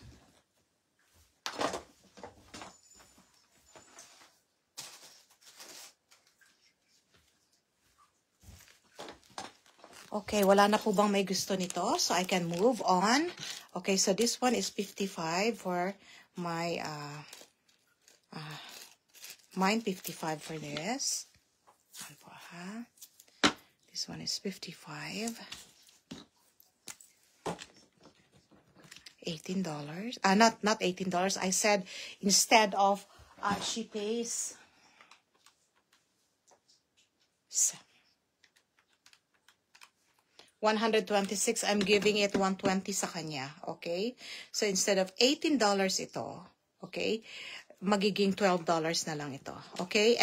Okay, wala na po bang may gusto nito? So, I can move on. Okay, so this one is 55 for my, mine 55 for this. This one is 55. $18. Not $18. I said instead of she pays 126, I'm giving it 120 sa kanya, okay? So, instead of $18 ito, okay, magiging $12 na lang ito, okay?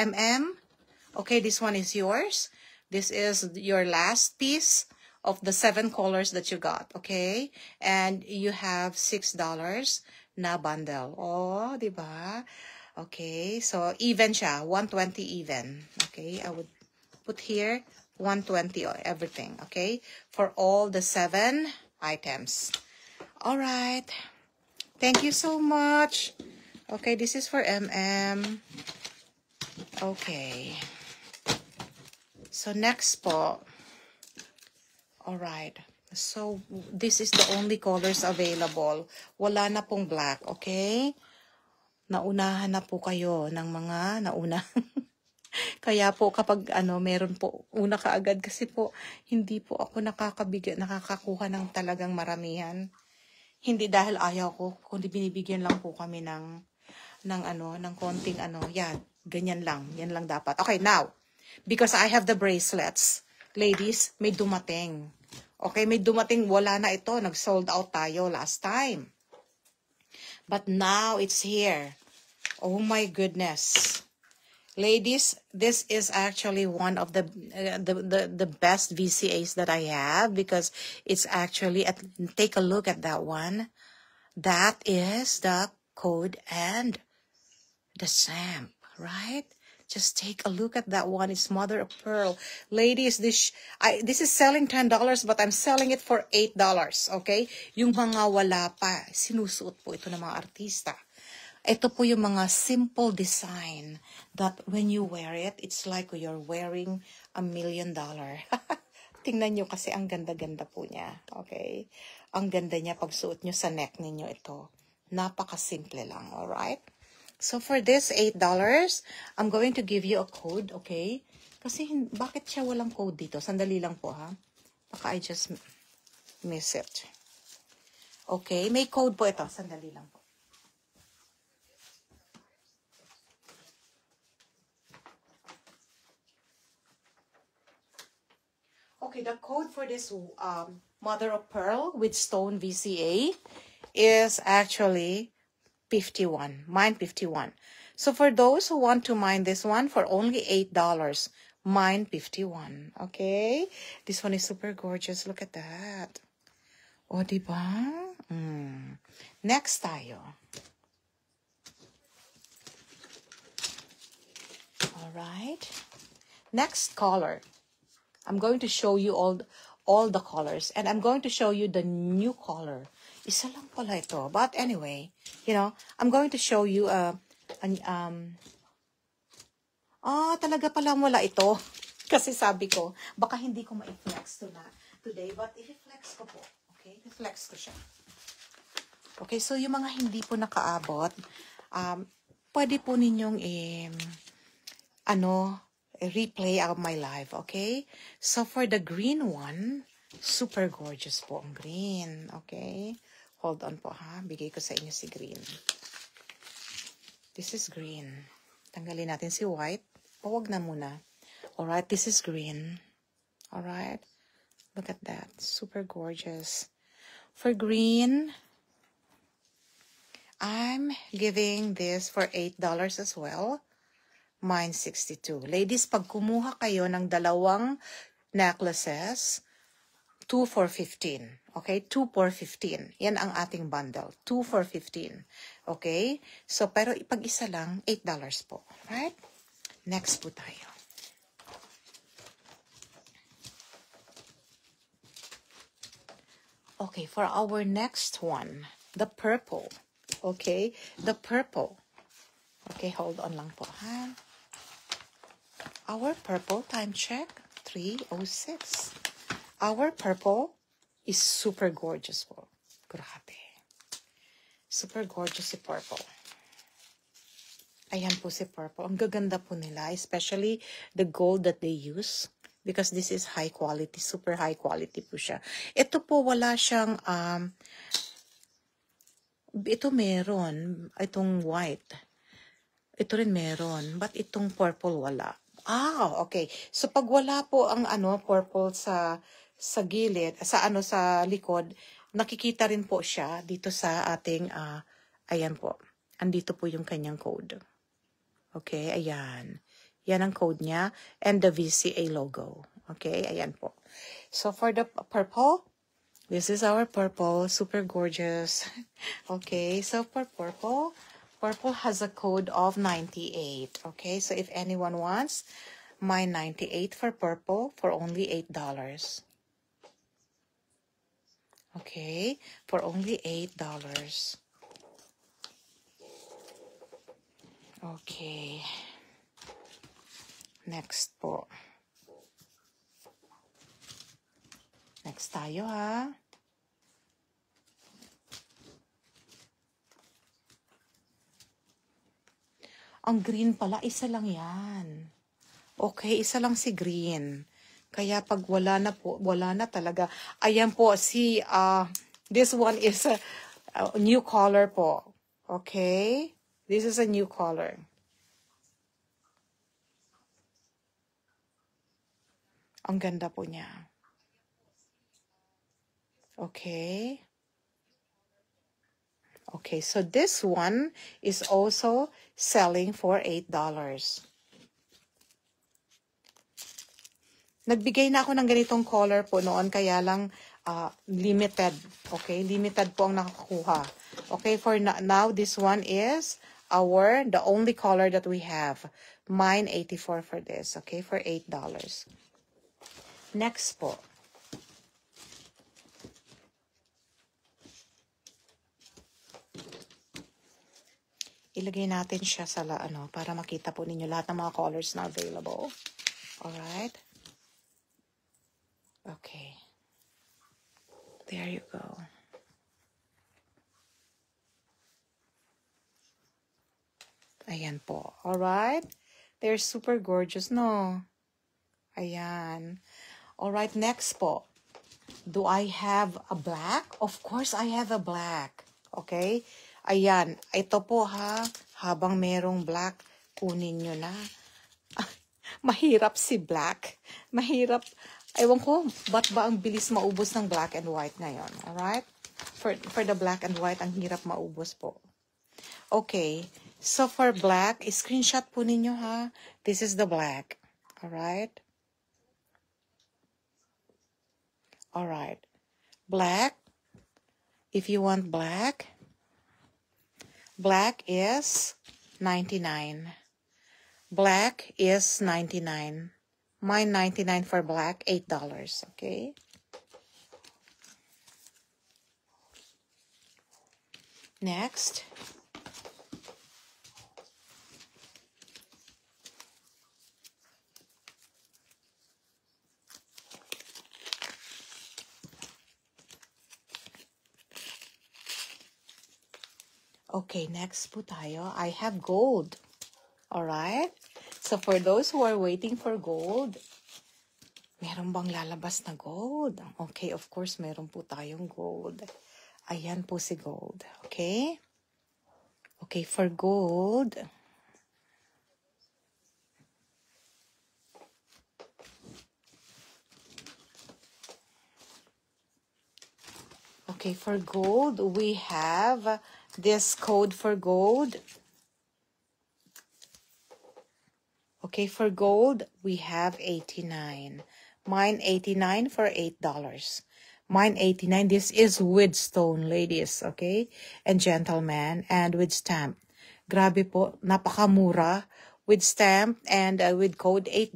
Okay, this one is yours. This is your last piece of the 7 colors that you got, okay? And you have $6 na bundle. Oh, diba? Okay, so even siya, 120 even. Okay, I would put here 120 or everything, okay? For all the 7 items. All right. Thank you so much. Okay, this is for Okay. So next po. All right. So this is the only colors available. Wala na pong black, okay? Naunahan na po kayo ng mga nauna. Kaya po kapag meron po una kaagad kasi po hindi po ako nakakakuha ng talagang maramihan. Hindi dahil ayaw ko, kundi binibigyan lang po kami ng konting yan, ganyan lang. Yan lang dapat. Okay, now, because I have the bracelets, ladies, may dumating. Okay, may dumating, wala na ito, nag-sold out tayo last time. But now it's here. Oh my goodness. Ladies, this is actually one of the best VCAs that I have because it's actually, take a look at that one. That is the code and the stamp, right? Just take a look at that one. It's mother of pearl. Ladies, this is selling $10, but I'm selling it for $8, okay? Yung mga wala pa, sinusuot po ito ng mga artista. Ito po yung mga simple design that when you wear it, it's like you're wearing $1 million. Tingnan nyo kasi ang ganda-ganda po niya. Okay? Ang ganda niya pag suot nyo sa neck ninyo ito. Napaka-simple lang. Alright? So for this $8, I'm going to give you a code. Okay? Kasi bakit siya walang code dito? Sandali lang po ha. Baka I just miss it. Okay? May code po ito. Sandali lang po. Okay, the code for this mother of pearl with stone VCA is actually 51. Mine 51. So for those who want to mine this one for only $8, mine 51. Okay? This one is super gorgeous. Look at that. O, diba? Next tayo. Alright. Next color. I'm going to show you all the colors. And I'm going to show you the new color. Isa lang pala ito. But anyway, I'm going to show you talaga pala wala ito. Kasi sabi ko, baka hindi ko ma-flex today. But i-flex ko po. Okay? I-flex ko siya. Okay, so yung mga hindi po nakaabot, pwede po ninyong replay of my live, okay? So for the green one, super gorgeous po ang green, okay? Hold on po ha, bigay ko sa inyo si green. This is green. Tanggalin natin si white. O, wag na muna. Alright, this is green. Alright, look at that, super gorgeous. For green, I'm giving this for $8 as well. Mine 62. Ladies, pag kumuha kayo ng dalawang necklaces, 2 for 15. Okay? 2 for 15. Yan ang ating bundle. 2 for 15. Okay? So, pero pag isa lang, $8 po. Right? Next po tayo. Okay, for our next one, the purple. Okay? The purple. Okay, hold on lang po, ha? Our purple, time check, 3:06. Our purple is super gorgeous po. Grabe. Super gorgeous si purple. Ayan po si purple. Ang gaganda po nila, especially the gold that they use. Because this is high quality, super high quality po siya. Ito po, wala siyang, ito meron, itong white. Ito rin meron, but itong purple wala. Okay. So, pag wala po ang purple sa sa gilid, sa likod, nakikita rin po siya dito sa ating, ayan po. Andito po yung kanyang code. Okay, ayan. Yan ang code niya and the VCA logo. Okay, ayan po. So for the purple, this is our purple, super gorgeous. Okay, so for purple, purple has a code of 98. Okay, so if anyone wants, my 98 for purple for only $8. Okay, for only $8. Okay. Next po. Next tayo ha. Ang green pala, isa lang yan. Okay, isa lang si green. Kaya pag wala na po, wala na talaga. Ayan po, si, this one is a new color po. Okay? This is a new color. Ang ganda po niya. Okay. Okay, so this one is also selling for $8. Nagbigay na ako ng ganitong color po noon, kaya lang limited. Okay, limited po ang nakakuha. Okay, for now, this one is the only color that we have. Mine, 84 for this. Okay, for $8. Next po. Ilagay natin siya sa para makita po ninyo lahat ng mga colors na available. Alright. Okay. There you go. Ayan po. Alright. They're super gorgeous, no? Ayan. Alright, next po. Do I have a black? Of course, I have a black. Okay? Ayan. Ito po ha. Habang merong black, kunin nyo na. Mahirap si black. Mahirap. Ewan ko, ba't ba ang bilis maubos ng black and white ngayon? Alright? For the black and white, ang hirap maubos po. Okay. So, for black, screenshot po ninyo ha. This is the black. Alright? Alright. Black. If you want black, black is 99. Black is 99. Mine 99 for black, $8. Okay? Next. Okay, next po tayo. I have gold. Alright? So, for those who are waiting for gold, meron bang lalabas na gold? Okay, of course, meron po tayong gold. Ayan po si gold. Okay? Okay, for gold, okay, for gold, we have this code for gold. Okay, for gold, we have 89. Mine 89 for $8. Mine 89. This is with stone, ladies, okay? And gentlemen, and with stamp. Grabe po, napakamura. With stamp and with code $8.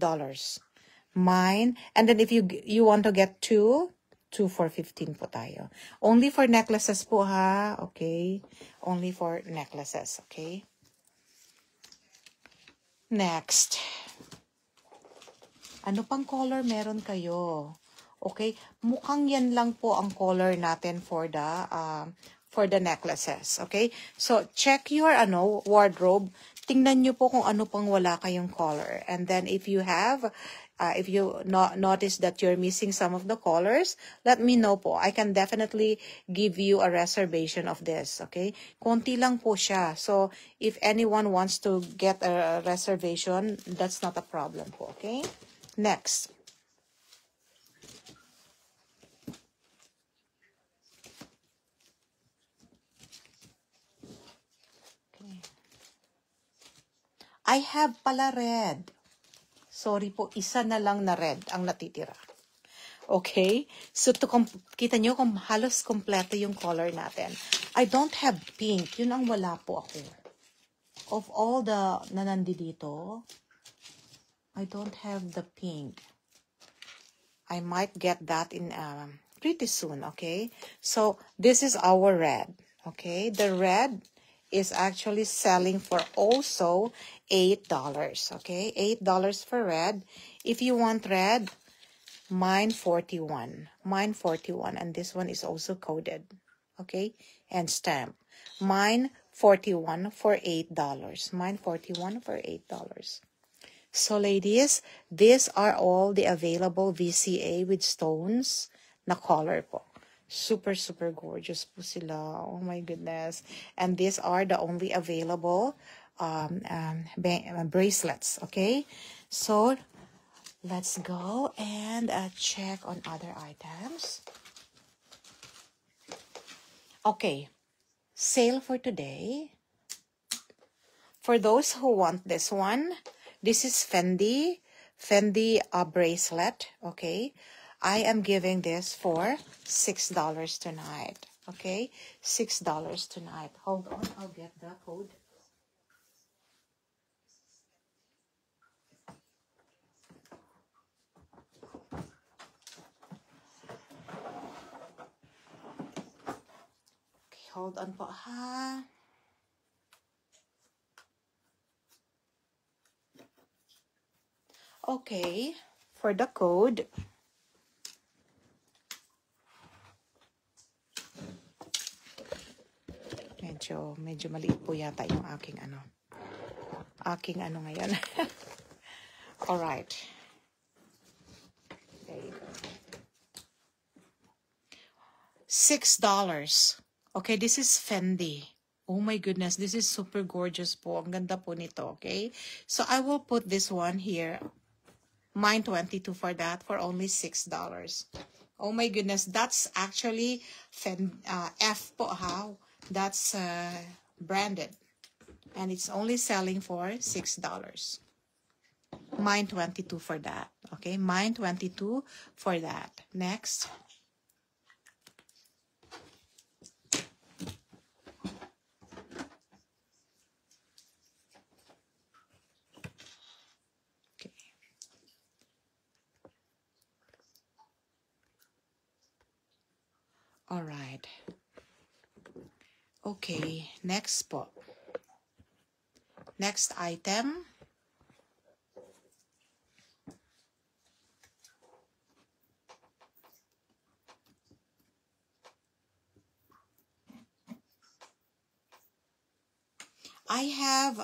Mine, and then if you want to get two for 15 po tayo. Only for necklaces po ha, okay? Only for necklaces, okay? Next. Ano pang color meron kayo? Okay? Mukhang yan lang po ang color natin for the necklaces. Okay? So, check your wardrobe. Tingnan nyo po kung ano pang wala kayong color. And then, if you notice that you're missing some of the colors, let me know po. I can definitely give you a reservation of this, okay? Konti lang po siya. So, if anyone wants to get a reservation, that's not a problem po, okay? Next. I have pala red. Sorry po, isa na lang na red ang natitira. Okay? So, kita nyo kung halos kompleto yung color natin. I don't have pink. Yun ang wala po ako. Of all the na nandito, I don't have the pink. I might get that in pretty soon, okay? So, this is our red, okay? The red is actually selling for also $8, okay? $8 for red. If you want red, mine 41. Mine 41, and this one is also coded, okay? And stamped. Mine 41 for $8. Mine 41 for $8. So ladies, these are all the available VCA with stones na color po. Super, super gorgeous po sila. Oh my goodness. And these are the only available bracelets, okay? So, let's go and check on other items. Okay. Sale for today. For those who want this one, this is Fendi bracelet, okay? I am giving this for $6 tonight, okay? $6 tonight. Hold on, I'll get the code. Okay, hold on po ha. Okay, for the code, medyo maliit po yata yung aking ngayon. All right. There you go. $6. Okay, this is Fendi. Oh my goodness, this is super gorgeous po. Ang ganda po nito, okay? So I will put this one here. Mine 22 for that, for only $6. Oh my goodness, that's actually F po ha. That's branded. And it's only selling for $6. Mine 22 for that. Okay, mine 22 for that. Next. All right. Okay, next po. Next item. I have,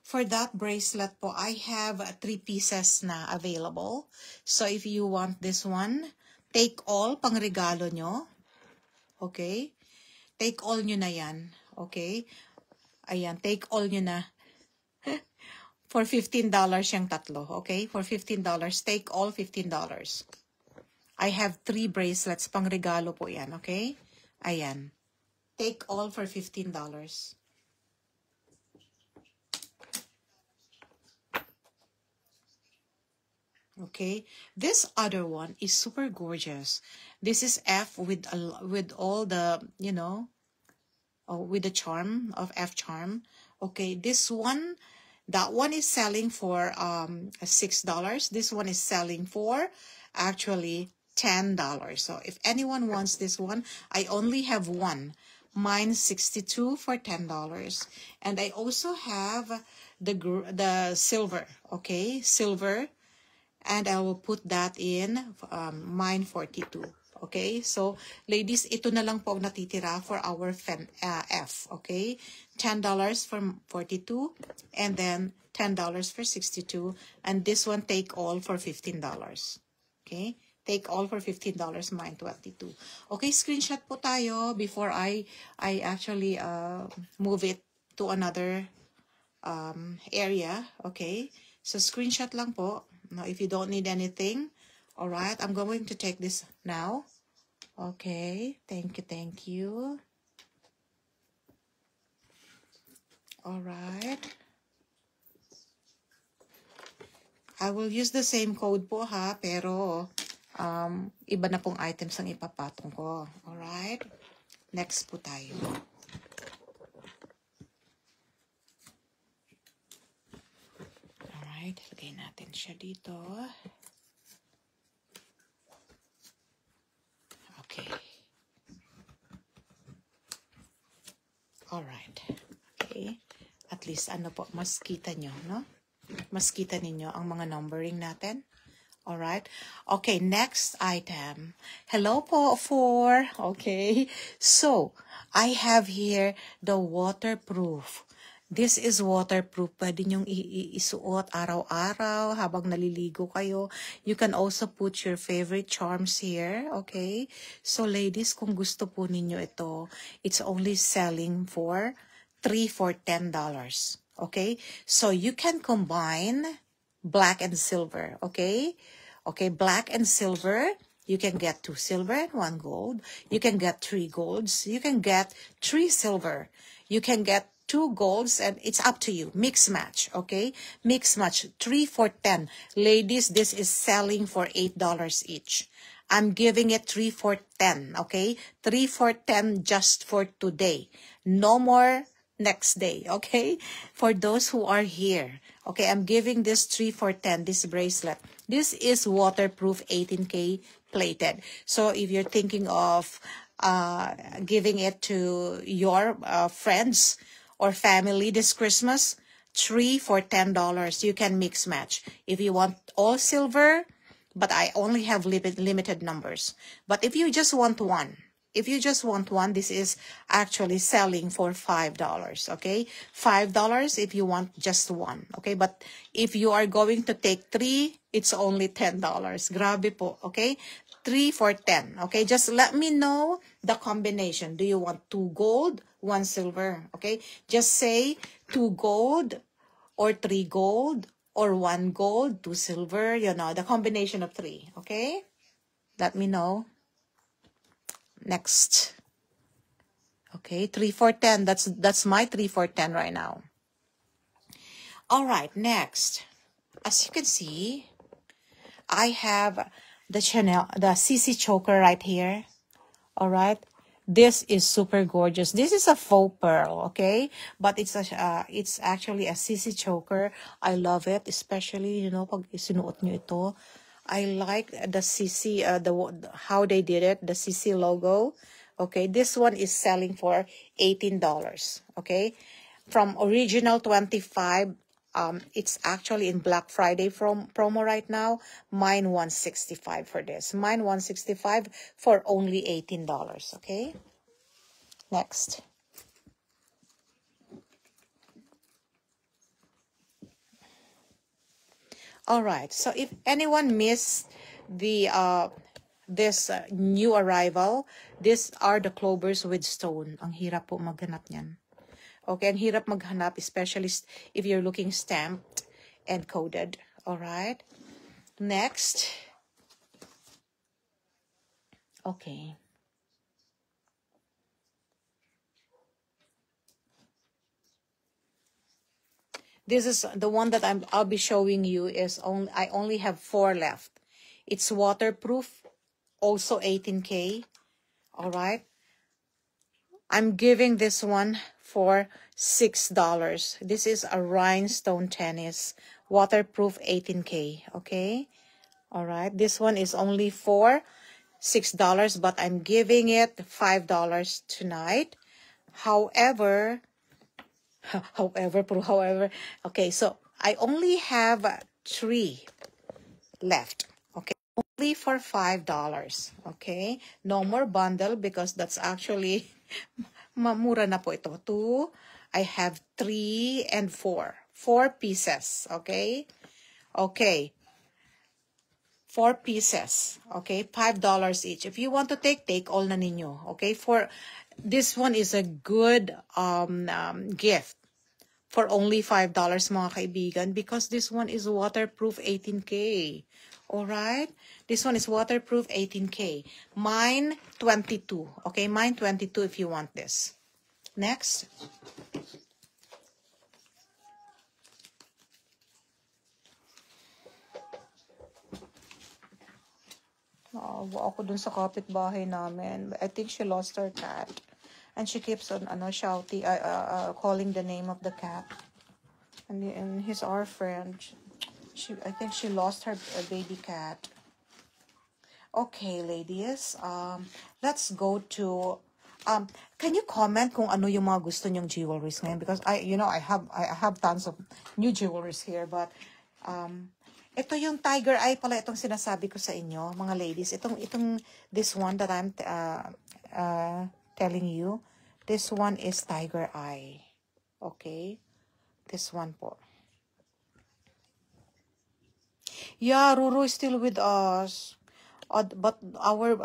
for that bracelet po, I have 3 pieces na available. So if you want this one, take all, pang regalo nyo. Okay? Take all nyo na yan. Okay? Ayan, take all nyo na. For $15 yung tatlo. Okay? For $15. Take all $15. I have 3 bracelets. Pang regalo po yan. Okay? Ayan. Take all for $15. Okay, this other one is super gorgeous. This is F with all the, you know, with the charm of F charm. Okay, this one, that one is selling for $6. This one is selling for actually $10. So if anyone wants this one, I only have one. Mine 62 for $10. And I also have the silver. Okay, silver. And I will put that in mine 42. Okay? So, ladies, ito na lang po ang natitira for our F. Okay? $10 for 42. And then, $10 for 62. And this one, take all for $15. Okay? Take all for $15, mine 22. Okay, screenshot po tayo before I actually move it to another area. Okay? So, screenshot lang po. Now, if you don't need anything, all right, I'm going to take this now. Okay, thank you, thank you. All right. I will use the same code po ha, pero iba na pong items ang ipapatong ko. Alright? Next po tayo. Alright, lagay natin siya dito. Okay. Alright. Okay. At least ano po, mas kita nyo, no? Mas kita ninyo ang mga numbering natin. Alright. Okay, next item. Hello po, 4. Okay. So, I have here the waterproof. This is waterproof. Pwede nyong isuot araw-araw habang naliligo kayo. You can also put your favorite charms here. Okay. So, ladies, kung gusto po ninyo ito, it's only selling for 3 for $10. Okay, so you can combine black and silver, okay? Okay, black and silver, you can get 2 silver and 1 gold. You can get 3 golds. You can get 3 silver. You can get 2 golds, and it's up to you. Mix match, okay? Mix match, 3 for 10. Ladies, this is selling for $8 each. I'm giving it 3 for 10, okay? 3 for 10 just for today. No more next day, okay? For those who are here, okay, I'm giving this 3 for 10, this bracelet. This is waterproof, 18K plated. So if you're thinking of giving it to your friends or family this Christmas, 3 for $10. You can mix match. If you want all silver, but I only have limited numbers. But if you just want one, this is actually selling for $5, okay? $5 if you want just one, okay? But if you are going to take 3, it's only $10. Grabe po, okay? 3 for 10, okay? Just let me know the combination. Do you want 2 gold, 1 silver, okay? Just say 2 gold or 3 gold or 1 gold, 2 silver, you know, the combination of 3, okay? Let me know. Next. Okay, 3 for 10. That's my 3 for 10 right now. All right, next. As you can see, I have the CC choker right here. All right. This is super gorgeous. This is a faux pearl, okay? But it's actually a CC choker. I love it, especially, you know, pag sinuot nyo ito. I like the CC, how they did it, the CC logo. Okay, this one is selling for $18. Okay, from original 25, it's actually in Black Friday promo right now. Mine $165 for this. Mine $165 for only $18. Okay, next. All right. So if anyone missed the this new arrival, these are the clovers with stone. Ang hirap po maghanap niyan. Okay, ang hirap maghanap, especially if you're looking stamped and coded. All right. Next. Okay. This is the one that I'll be showing you. I only have 4 left. It's waterproof, also 18K. All right. I'm giving this one for $6. This is a rhinestone tennis, waterproof, 18K. Okay. All right. This one is only for $6, but I'm giving it $5 tonight. However, okay, so I only have 3 left. Okay, only for $5. Okay, no more bundle because that's actually mamura na po ito. 2, I have 3 and 4 pieces. Okay, 4 pieces. Okay, $5 each. If you want to take all na ninyo. Okay, for this one is a good gift for only $5 mga kaibigan, because this one is waterproof, 18K. All right, this one is waterproof, 18K. Mine 22. Okay, mine 22 if you want this. Next. Naawa ako dun sa kapitbahay namin. I think she lost her cat. And she keeps on shouting, calling the name of the cat. And he's our friend. I think she lost her baby cat. Okay, ladies. Let's go to can you comment kung ano yung mga gusto nyong jewelries ngayon? Because I have tons of new jewelries here, but ito yung tiger eye pala itong sinasabi ko sa inyo, mga ladies. This one that I'm telling you. This one is tiger eye. Okay? This one po. Yeah, Ruru is still with us. But our,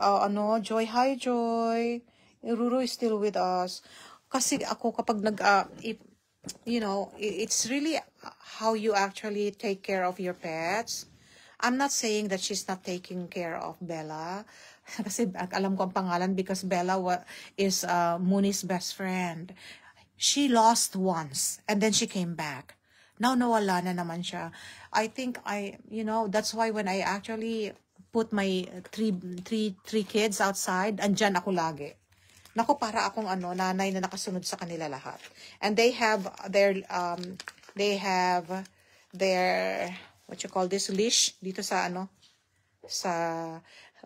Joy, hi Joy. Ruru is still with us. Kasi ako kapag it's really how you actually take care of your pets. I'm not saying that she's not taking care of Bella. Kasi alam ko ang pangalan because Bella is Mooney's best friend. She lost once and then she came back. Now nawala na naman siya. I think that's why when I actually put my three kids outside, andyan ako lagi. Naku, para akong nanay na nakasunod sa kanila lahat. And they have their what you call this, leash dito sa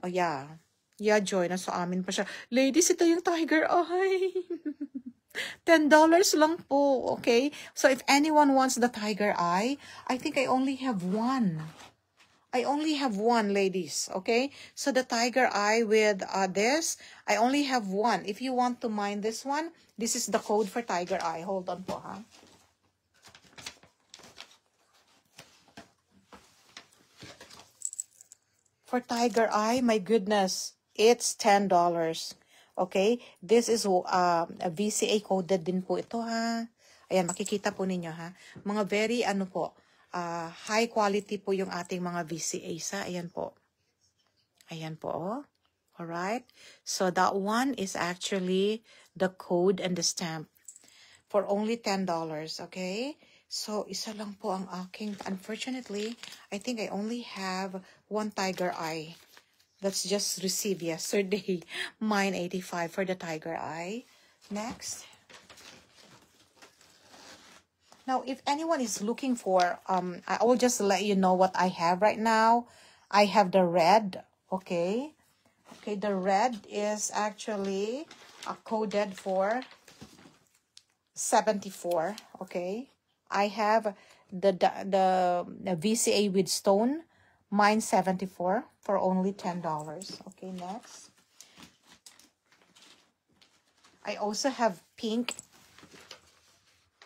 yeah, Joy, nasa amin pa siya. Ladies, ito yung tiger eye. $10 lang po, okay? So if anyone wants the tiger eye, I think I only have one. I only have one, ladies, okay? So the tiger eye with this, I only have one. If you want to mine this one, this is the code for tiger eye. Hold on po, ha? For tiger eye, my goodness, it's $10. Okay? This is a VCA coded din po ito, ha? Ayan, makikita po ninyo, ha? Mga very, high quality po yung ating mga VCAs, ha? Ayan po. Ayan po, oh. Alright? So, that one is actually the code and the stamp for only $10, okay? So, isa lang po ang aking, unfortunately, I think I only have one tiger eye. That's just received yesterday. Mine 85 for the tiger eye. Next. Now, if anyone is looking for, I will just let you know what I have right now. I have the red, okay? Okay, the red is actually coded for 74, okay? I have the VCA with stone, mine 74 for only $10. Okay, next. I also have pink.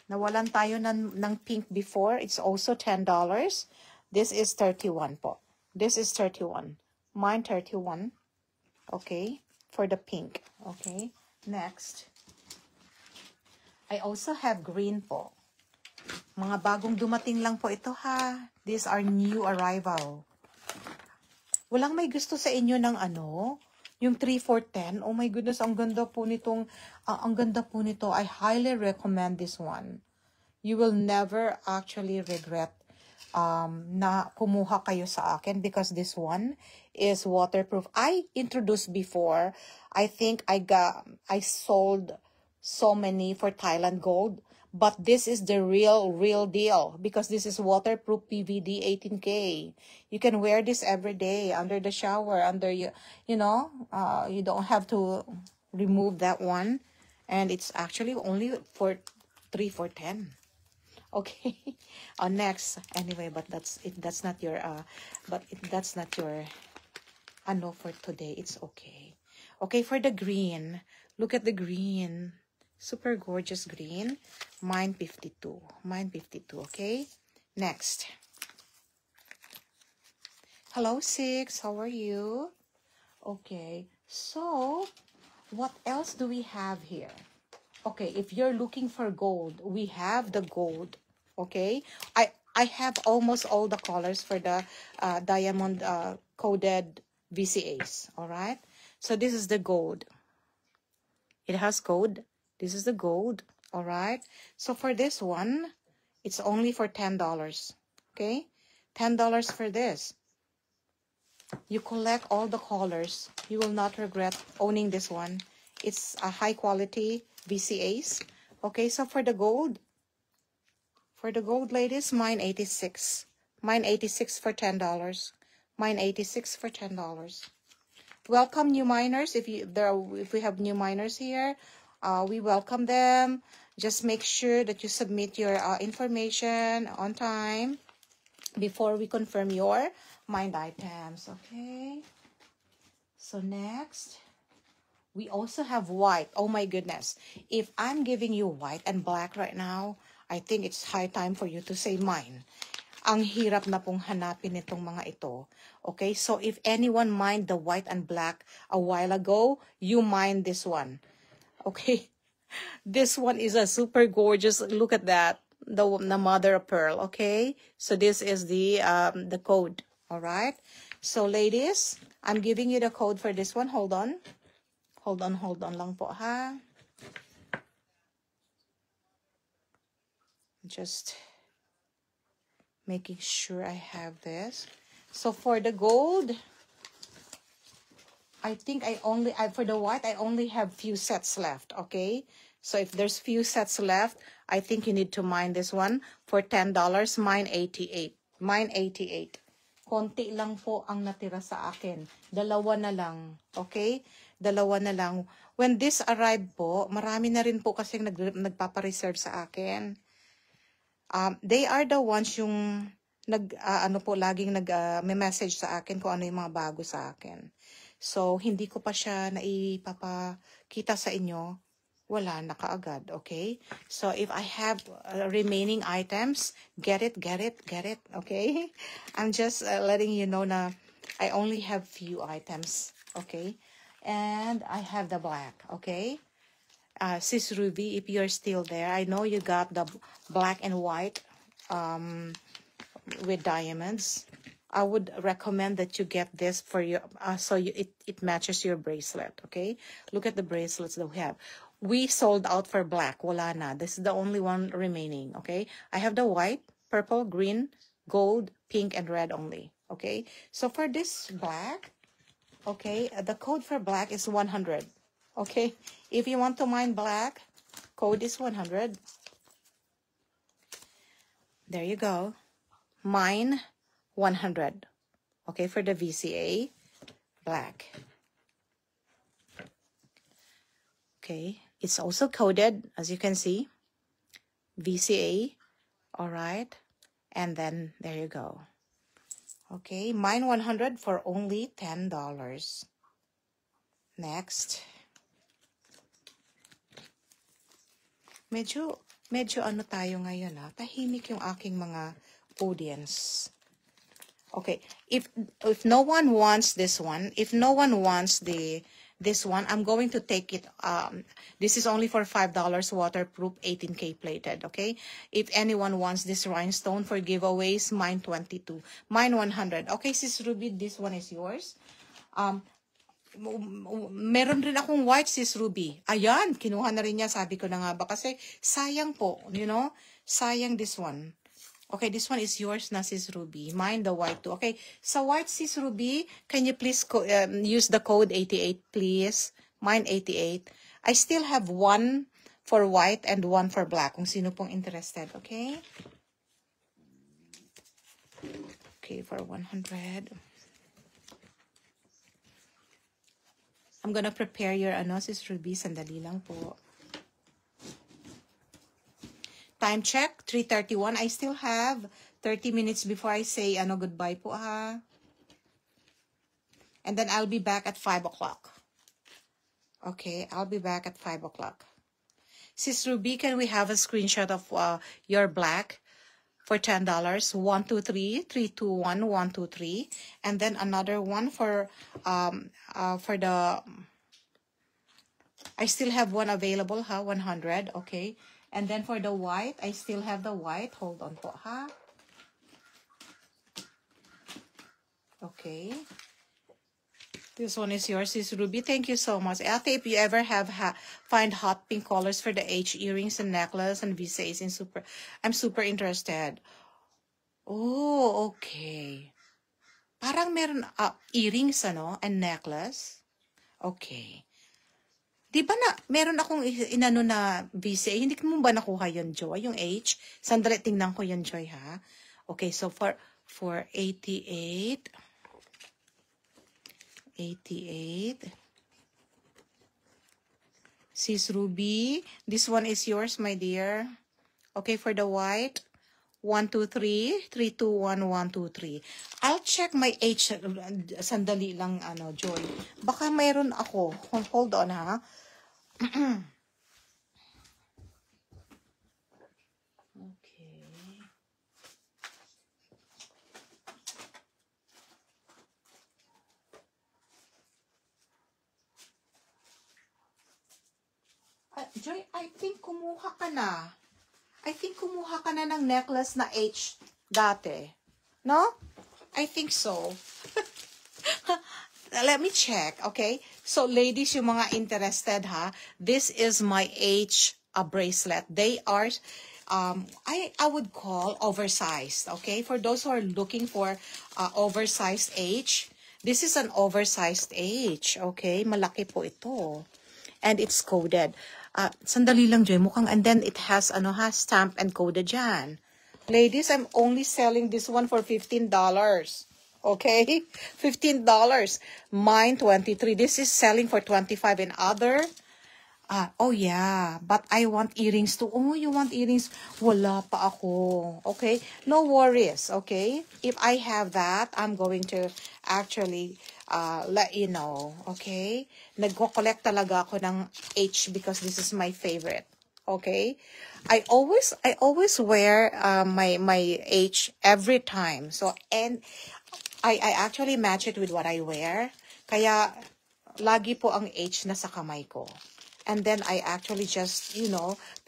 Nawalan tayo ng pink before. It's also $10. This is 31 po. This is 31. Mine 31. Okay, for the pink. Okay, next. I also have green po. Mga bagong dumating lang po ito, ha. These are new arrival. Walang may gusto sa inyo ng yung 3 for 10. Oh my goodness, ang ganda po nitong, ang ganda po nito. I highly recommend this one. You will never actually regret na kumuha kayo sa akin because this one is waterproof. I introduced before, I think I sold so many for Thailand Gold, but this is the real deal because this is waterproof PVD 18K. You can wear this every day under the shower, under you don't have to remove that one, and it's actually only for 3 for 10. Okay. Next. Anyway, but that's not your that's not your for today. It's okay. Okay, for the green. Look at the green. Super gorgeous green. Mine 52. Mine 52, okay? Next. Hello, Six. How are you? Okay. So, what else do we have here? Okay, if you're looking for gold, we have the gold. Okay, I have almost all the colors for the diamond coded VCAs. All right, so this is the gold. It has code. This is the gold. All right, so for this one, it's only for $10. Okay, $10 for this. You collect all the colors. You will not regret owning this one. It's a high quality VCAs. Okay, so for the gold, ladies, mine 86. Mine 86 for $10. Mine 86 for $10. Welcome new miners. If we have new miners here, we welcome them. Just make sure that you submit your information on time before we confirm your mined items. Okay. So next, we also have white. Oh my goodness. If I'm giving you white and black right now, I think it's high time for you to say mine. Ang hirap na pong hanapin itong mga ito. Okay, so if anyone mined the white and black a while ago, you mine this one. Okay, this one is a super gorgeous. Look at that, the mother of pearl. Okay, so this is the code. All right, so ladies, I'm giving you the code for this one. Hold on lang po ha. Just making sure I have this. So for the gold, I think for the white, I only have few sets left, okay? So if there's few sets left, I think you need to mine this one for $10. Mine 88. Mine 88. Konti lang po ang natira sa akin. Dalawa na lang, okay? Dalawa na lang. When this arrived po, marami na rin po kasi nagpapareserve sa akin. They are the ones yung laging may message sa akin kung ano yung mga bago sa akin. So, hindi ko pa siya naipapakita sa inyo. Wala na kaagad, okay? So, if I have remaining items, get it, okay? I'm just letting you know na I only have few items, okay? And I have the black, okay? Sis Ruby, if you're still there, I know you got the black and white with diamonds. I would recommend that you get this for your it matches your bracelet. Okay, look at the bracelets that we have. We sold out for black. Wala na. This is the only one remaining. Okay, I have the white, purple, green, gold, pink, and red only. Okay, so for this black, okay, the code for black is 100. Okay, if you want to mine black, code is 100. There you go. Mine 100. Okay, for the VCA black. Okay, it's also coded, as you can see, VCA. All right, and then there you go. Okay, mine 100 for only $10. Next. Medyo ano tayo ngayon ha. Tahimik yung aking mga audience. Okay, if no one wants this one, if no one wants this one, I'm going to take it. This is only for $5, waterproof, 18K plated. Okay, if anyone wants this rhinestone for giveaways, mine 22, mine 100. Okay, Sis Ruby, this one is yours. Meron rin akong white, Sis Ruby. Ayan, kinuha na rin niya. Sabi ko na nga ba kasi sayang po, you know, sayang this one. Okay, this one is yours na, Sis Ruby. Mine the white too. Okay, so white, Sis Ruby, can you please use the code 88, please? Mine 88. I still have one for white and one for black, kung sino pong interested, okay? Okay, for 100. I'm gonna prepare your Sis Ruby. Sandali lang po. Time check, 3:31. I still have 30 minutes before I say goodbye po ha. And then I'll be back at 5 o'clock. Okay, I'll be back at 5 o'clock. Sis Ruby, can we have a screenshot of your black for $10? 123 321 123, and then another one for the. I still have one available, ha, 100. Okay. And then for the white, I still have the white. Hold on po, ha. Okay. This one is yours, Sis Ruby. Thank you so much. Ate, if you ever find hot pink colors for the H earrings and necklace and VCAs I'm super interested. Oh, okay. Parang meron earrings, ano, and necklace. Okay. Di ba na, meron akong inano na VCA, hindi mo ba nakuha yun, Joy? Yung H? Sandali, tingnan ko yun, Joy, ha? Okay, so for 88, Sis Ruby, this one is yours, my dear. Okay, for the white, 1, 2, 3, 3, 2, 1, 1, 2, 3. I'll check my H, sandali lang, ano, Joy. Baka mayroon ako. Hold on, ha? Okay. Joy, I think kumuha ka na. I think kumuha ka na ng necklace na H dati. No? I think so. Let me check, okay? So, ladies, yung mga interested, ha? This is my H bracelet. They are, I would call oversized, okay? For those who are looking for oversized H, this is an oversized H, okay? Malaki po ito. And it's coded. Sandali lang, Joy. Mukhang, and then it has, stamp and coded dyan. Ladies, I'm only selling this one for $15. Okay? $15. Mine, 23. This is selling for 25 and other. Oh yeah, but I want earrings too. Oh, you want earrings? Wala pa ako. Okay? No worries, okay? If I have that, I'm going to actually let you know, okay? Nagko-collect talaga ako ng H because this is my favorite. Okay? I always wear my H every time. So, and I actually match it with what I wear. Kaya lagi po ang H na sa kamay ko. And then I actually just,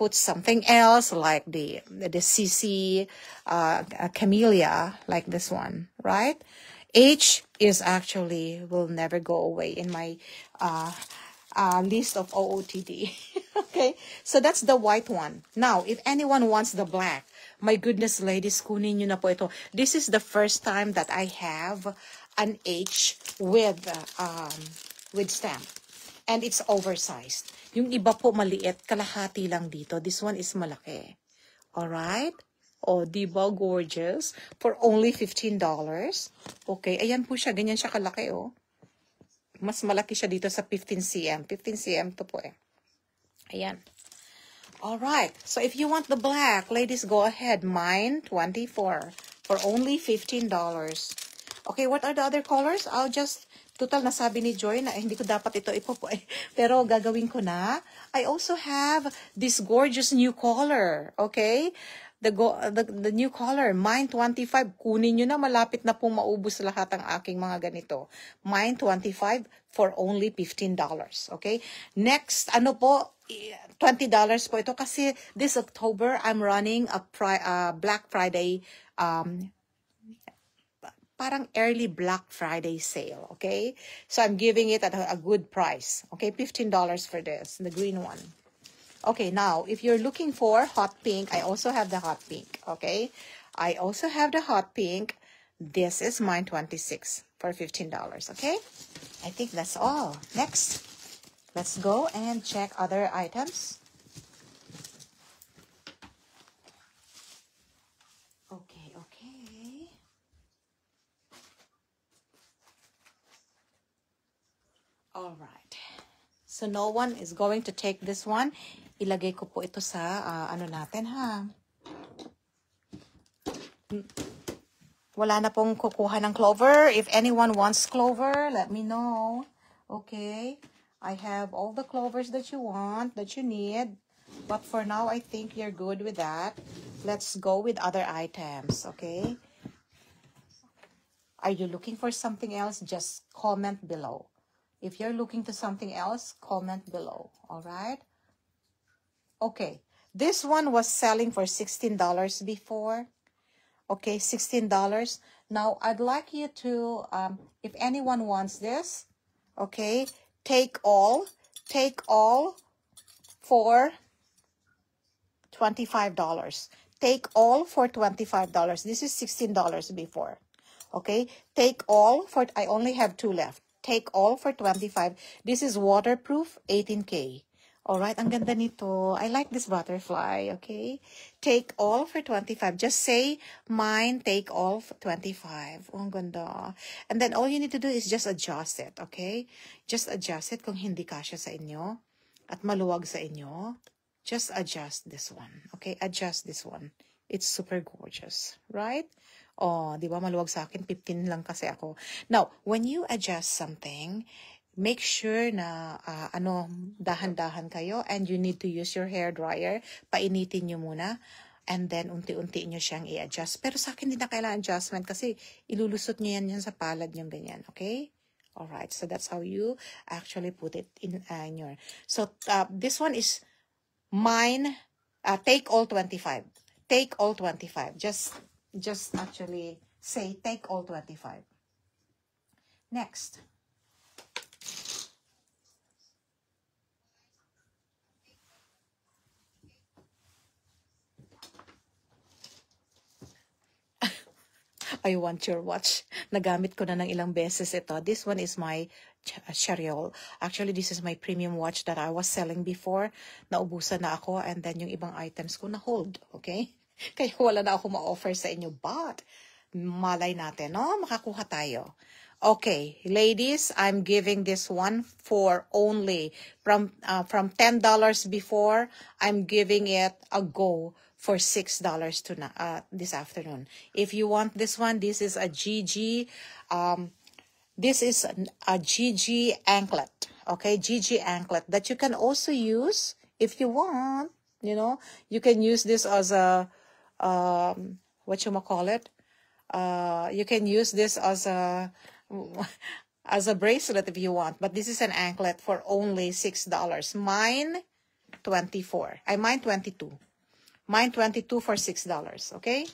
put something else like the CC Camellia, like this one, right? H is actually will never go away in my list of OOTD. Okay, so that's the white one. Now, if anyone wants the black, my goodness, ladies, kunin nyo na po ito. This is the first time that I have an H with stamp. And it's oversized. Yung iba po maliit, kalahati lang dito. This one is malaki. Alright? O, diba gorgeous? For only $15. Okay, ayan po siya. Ganyan siya kalaki, oh. Mas malaki siya dito sa 15 cm. 15 cm to po eh. Ayan. Alright. So, if you want the black, ladies, go ahead. Mine, 24. For only $15. Okay, what are the other colors? I'll just... Total, nasabi ni Joy na hindi ko dapat ito ipopo eh. Pero gagawin ko na. I also have this gorgeous new color. Okay? The new color. Mine 25. Kunin nyo na. Malapit na pong maubos lahat ang aking mga ganito. Mine 25 for only $15. Okay? Next, $20 po ito. Kasi this October, I'm running a Black Friday parang early Black Friday sale, okay? So, I'm giving it at a good price, okay? $15 for this, the green one. Okay, now, if you're looking for hot pink, I also have the hot pink, okay? I also have the hot pink. This is mine 26 for $15, okay? I think that's all. Next, let's go and check other items. Alright. So, no one is going to take this one. Ilagay ko po ito sa, ano natin, ha? Wala na pong kukuha ng clover. If anyone wants clover, let me know. Okay? I have all the clovers that you want, that you need. But for now, I think you're good with that. Let's go with other items, okay? Are you looking for something else? Just comment below. If you're looking to something else, comment below. All right? Okay. This one was selling for $16 before. Okay, $16. Now, I'd like you to, if anyone wants this, okay, take all for $25. Take all for $25. This is $16 before. Okay, take all for, I only have 2 left. Take all for 25. This is waterproof, 18K. All right, ang ganda nito. I like this butterfly, okay? Take all for 25. Just say, mine, take all for 25. Oh, ang ganda. And then all you need to do is just adjust it, okay? Just adjust it kung hindi kasya sa inyo at maluwag sa inyo. Just adjust this one, okay? Adjust this one. It's super gorgeous, right? Oh, di ba maluwag sa akin? 15 lang kasi ako. Now, when you adjust something, make sure na dahan-dahan kayo, and you need to use your hair dryer. Painitin nyo muna and then unti-unti nyo siyang i-adjust. Pero sa akin hindi na kailangan adjustment kasi ilulusot nyo yan sa palad nyo ganyan, okay? Alright, so that's how you actually put it in your... So this one is mine, take all 25. Take all 25. Just actually say take all 25. Next. I want your watch. Nagamit ko na ng ilang beses ito. This one is my Chariol. Actually, this is my premium watch that I was selling before. Naubusan na ako, and then yung ibang items ko na hold. Okay? Kaya wala na ako ma-offer sa inyo. But, malay natin, no? Makakuha tayo. Okay, ladies, I'm giving this one for only from $10 before. I'm giving it a go for $6 this afternoon. If you want this one, this is a GG. This is a GG anklet. Okay, GG anklet that you can also use if you want. You know, you can use this as a whatchamacallit? You can use this as a bracelet if you want, but this is an anklet for only $6. Mine 24. Mine 22. Mine 22 for $6. Okay?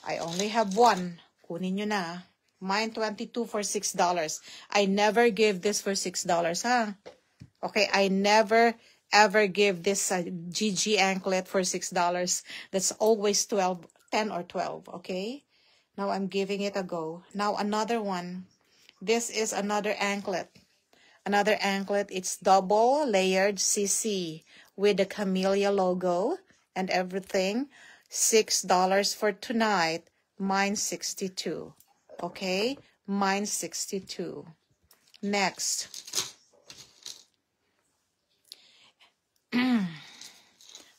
I only have one. Kunin nyo na. Mine 22 for $6. I never give this for $6, huh? Okay, I never ever give this GG anklet for $6. That's always 10 or 12, okay? Now I'm giving it a go. Now another one. This is another anklet. Another anklet. It's double layered CC with the Camellia logo and everything. $6 for tonight. Mine 62. Okay? Mine 62. Next.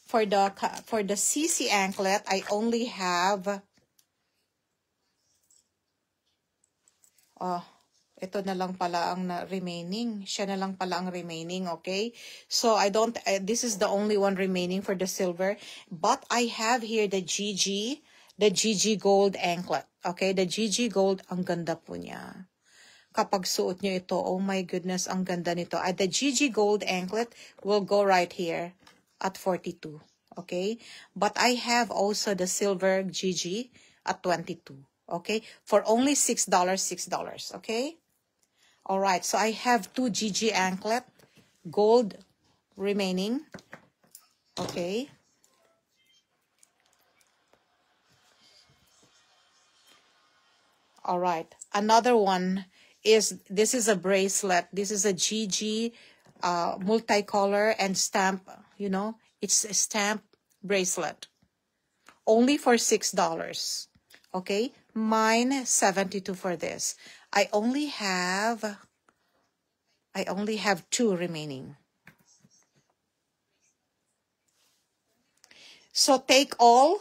For the CC anklet, I only have ito na lang pala ang remaining. Siya na lang pala ang remaining, okay? So, this is the only one remaining for the silver. But I have here the GG gold anklet. Okay? The GG gold, ang ganda po niya. Kapag suot nyo ito, oh my goodness, ang ganda nito. The GG gold anklet will go right here at 42. Okay? But I have also the silver GG at 22. Okay? For only $6, $6. Okay? Alright, so I have 2 GG anklet, gold remaining. Okay. Alright, another one is, this is a bracelet. This is a GG multicolor and stamp, you know, it's a stamp bracelet. Only for $6. Okay, mine 72 for this. I only have 2 remaining. So take all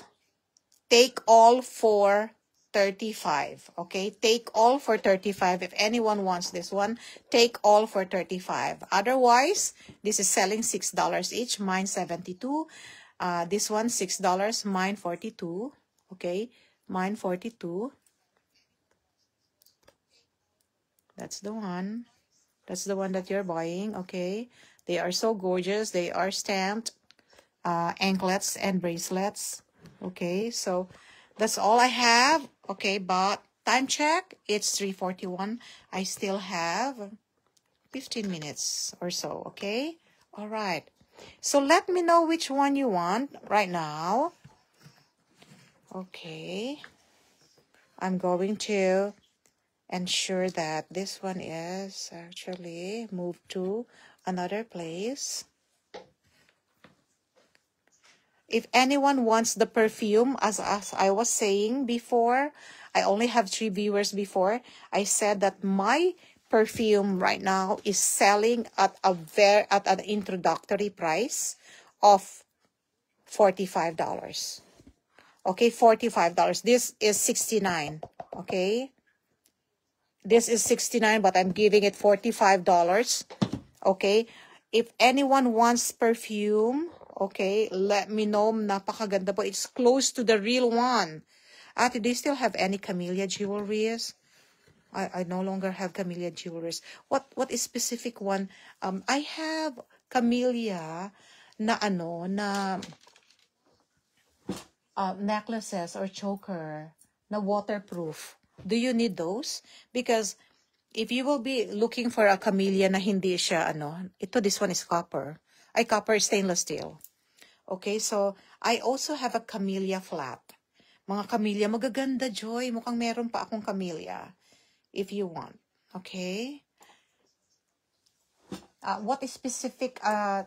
for 35. Okay, take all for 35. If anyone wants this one, take all for 35. Otherwise, this is selling $6 each. Mine 72. This one $6. Mine 42. Okay, mine 42. That's the one. That's the one that you're buying. Okay, they are so gorgeous. They are stamped anklets and bracelets. Okay, so that's all I have. Okay, but time check, it's 3:41. I still have 15 minutes or so. Okay, all right. So let me know which one you want right now. Okay, I'm going to ensure that this one is actually moved to another place. If anyone wants the perfume, as I was saying before, I only have 3 viewers before. I said that my perfume right now is selling at an introductory price of $45. Okay, $45. This is $69. Okay, this is $69, but I'm giving it $45. Okay, if anyone wants perfume, okay, let me know. Napakaganda po. It's close to the real one. Ate, do you still have any Camellia jewelries? I no longer have Camellia jewelries. What is specific one? I have Camellia na necklaces or choker na waterproof. Do you need those? Because if you will be looking for a camellia na hindi siya this one is copper. Copper stainless steel. Okay, so I also have a camellia flat. Mga camellia, magaganda, Joy. Mukhang meron pa akong camellia. If you want. Okay? What specific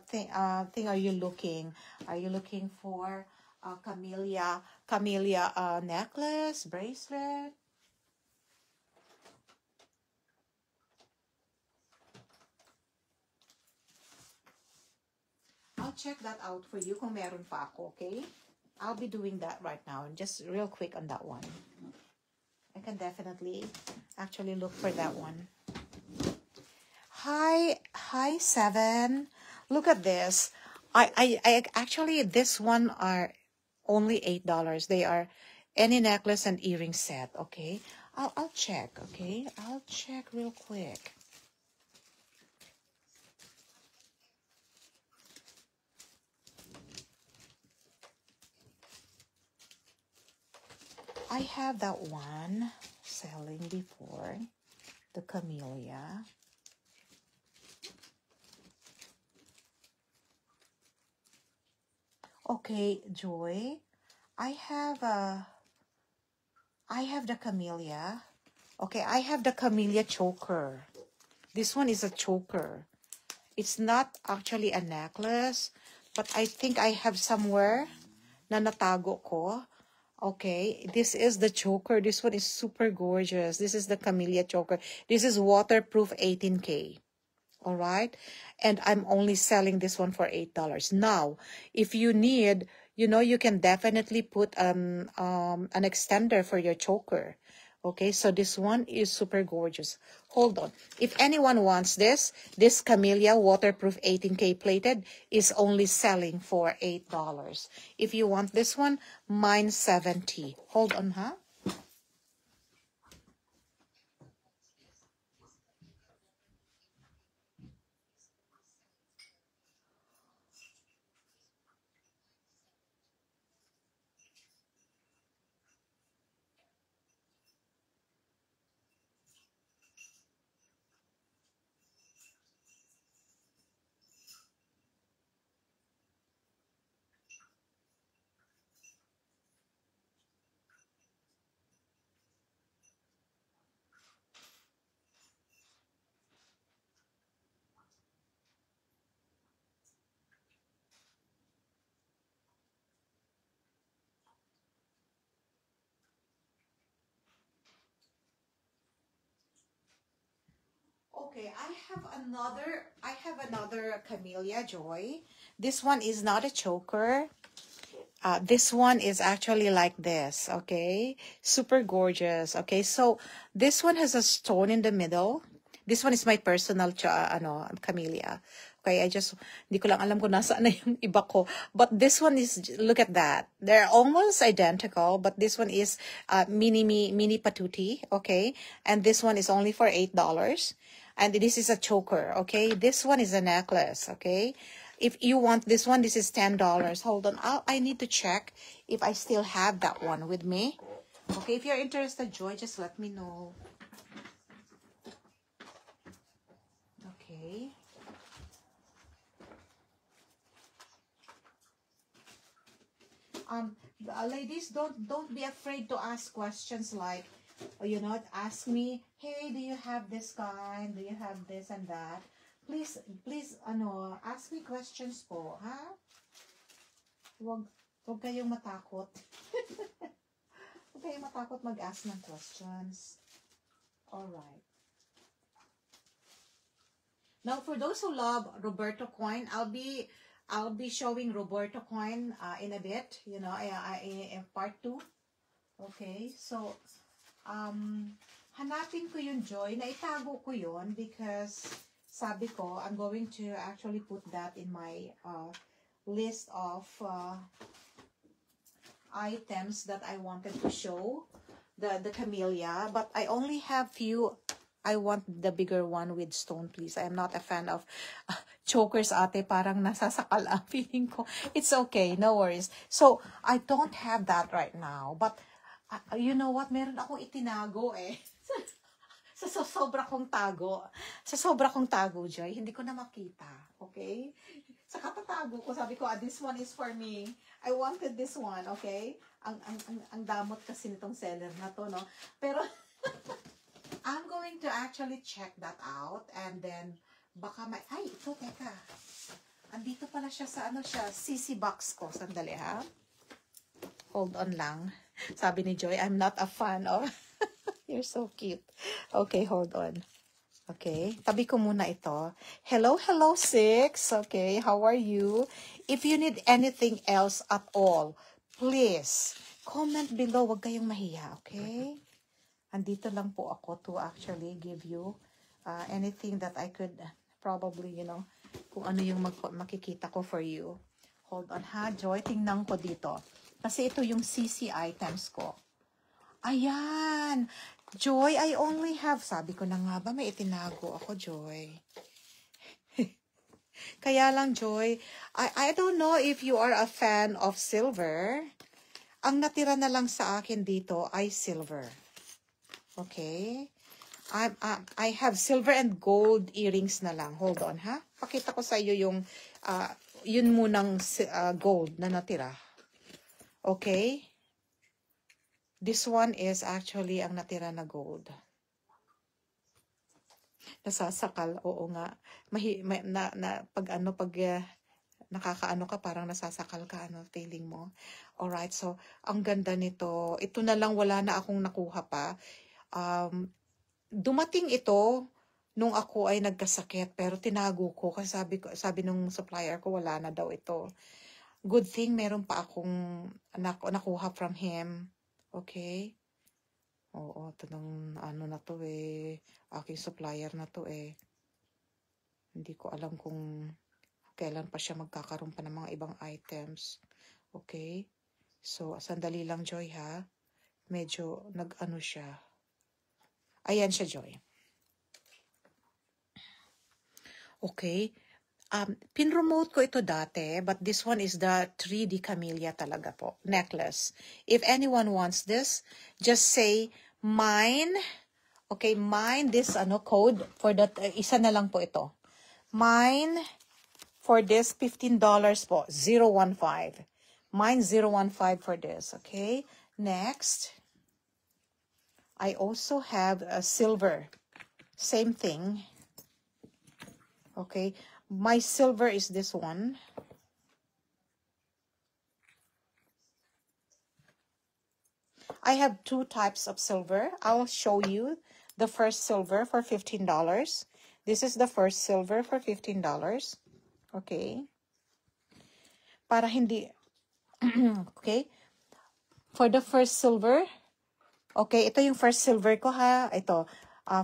thing are you looking? Are you looking for camellia necklace, bracelet? I'll check that out for you kung meron pa ako, okay? I'll be doing that right now. Just real quick on that one. I can definitely actually look for that one. Hi, 7. Look at this. I actually, this one are only $8. They are any necklace and earring set, okay? I'll check, okay? I'll check real quick. I have that one selling before, the camellia. Okay, Joy, I have the camellia. Okay, I have the camellia choker. This one is a choker. It's not actually a necklace, but I think I have somewhere na natago ko. Okay, this is the choker. This one is super gorgeous. This is the camellia choker. This is waterproof 18K. All right, and I'm only selling this one for $8. Now, if you need, you can definitely put an extender for your choker. Okay, so this one is super gorgeous. Hold on. If anyone wants this camellia waterproof 18K plated is only selling for $8. If you want this one, mine's $70. Hold on, huh? Okay, I have another camellia, Joy. This one is not a choker. This one is actually like this, okay? Super gorgeous, okay? So, this one has a stone in the middle. This one is my personal camellia. Okay, hindi ko lang alam kung nasaan na yung iba ko. But this one is, look at that. They're almost identical, but this one is mini patuti, okay? And this one is only for $8. And this is a choker, okay? This one is a necklace, okay? If you want this one, this is $10. Hold on. I need to check if I still have that one with me. Okay, if you're interested, Joy, just let me know. Okay. Ladies, don't be afraid to ask questions like, or ask me, hey, do you have this kind? Do you have this and that? Please, ask me questions po, ha? Huwag kayong matakot. Huwag kayong matakot mag-ask ng questions. Alright. Now, for those who love Roberto Coin, I'll be showing Roberto Coin in a bit, in part 2. Okay, so hanapin ko yung Joy. Naitago ko yun because sabi ko, I'm going to actually put that in my list of items that I wanted to show, the camellia, but I only have few. I want the bigger one with stone, please. I am not a fan of chokers, ate. Parang nasasakal ang feeling ko. It's okay, no worries. So, I don't have that right now. But, you know what? Meron akong itinago eh. Sa sobra kong tago. Sa sobra kong tago, Joy. Hindi ko na makita. Okay? Sa katatago ko, sabi ko, this one is for me. I wanted this one, okay? Ang damot kasi nitong seller na to, no? Pero, I'm going to actually check that out and then baka may, ay, ito, teka. Andito pala siya sa, CC box ko. Sandali, ha? Hold on lang. Sabi ni Joy, I'm not a fan of, you're so cute. Okay, hold on. Okay, tabi ko muna ito. Hello, Six. Okay, how are you? If you need anything else at all, please, comment below. Huwag kayong mahiya, okay? Andito lang po ako to actually give you anything that I could probably, kung ano yung makikita ko for you. Hold on ha, Joy. Tingnan ko dito. Kasi ito yung CC items ko. Ayan! Joy, I only have, sabi ko na nga ba, may itinago ako, Joy. Kaya lang, Joy, I don't know if you are a fan of silver. Ang natira na lang sa akin dito ay silver. Okay? I have silver and gold earrings na lang. Hold on, ha? Pakita ko sa iyo yung, yun munang gold na natira. Okay? This one is actually ang natira na gold. Nasasakal, oo nga. Pag nakakaano ka, parang nasasakal ka, feeling mo. Alright, so, ang ganda nito. Ito na lang, wala na akong nakuha pa. Dumating ito nung ako ay nagkasakit, pero tinago ko kasi sabi nung supplier ko wala na daw ito. Good thing meron pa akong nakuha from him. Okay? Oo, ito nung na to eh. Aking supplier na to eh. Hindi ko alam kung kailan pa siya magkakaroon pa ng mga ibang items. Okay? So, sandali lang, Joy, ha? Medyo nag-ano siya. Ayan siya, Joy. Okay. Pinremote ko ito dati, but this one is the 3D camellia talaga po. Necklace. If anyone wants this, just say, mine. Okay, mine this code for that. Isa na lang po ito. Mine for this, $15 po. 015. Mine 015 for this. Okay. Next. I also have a silver. Same thing. Okay. My silver is this one. I have two types of silver. I'll show you the first silver for $15. This is the first silver for $15. Okay. Para hindi, okay. For the first silver, okay, ito yung first silver ko ha. Ito.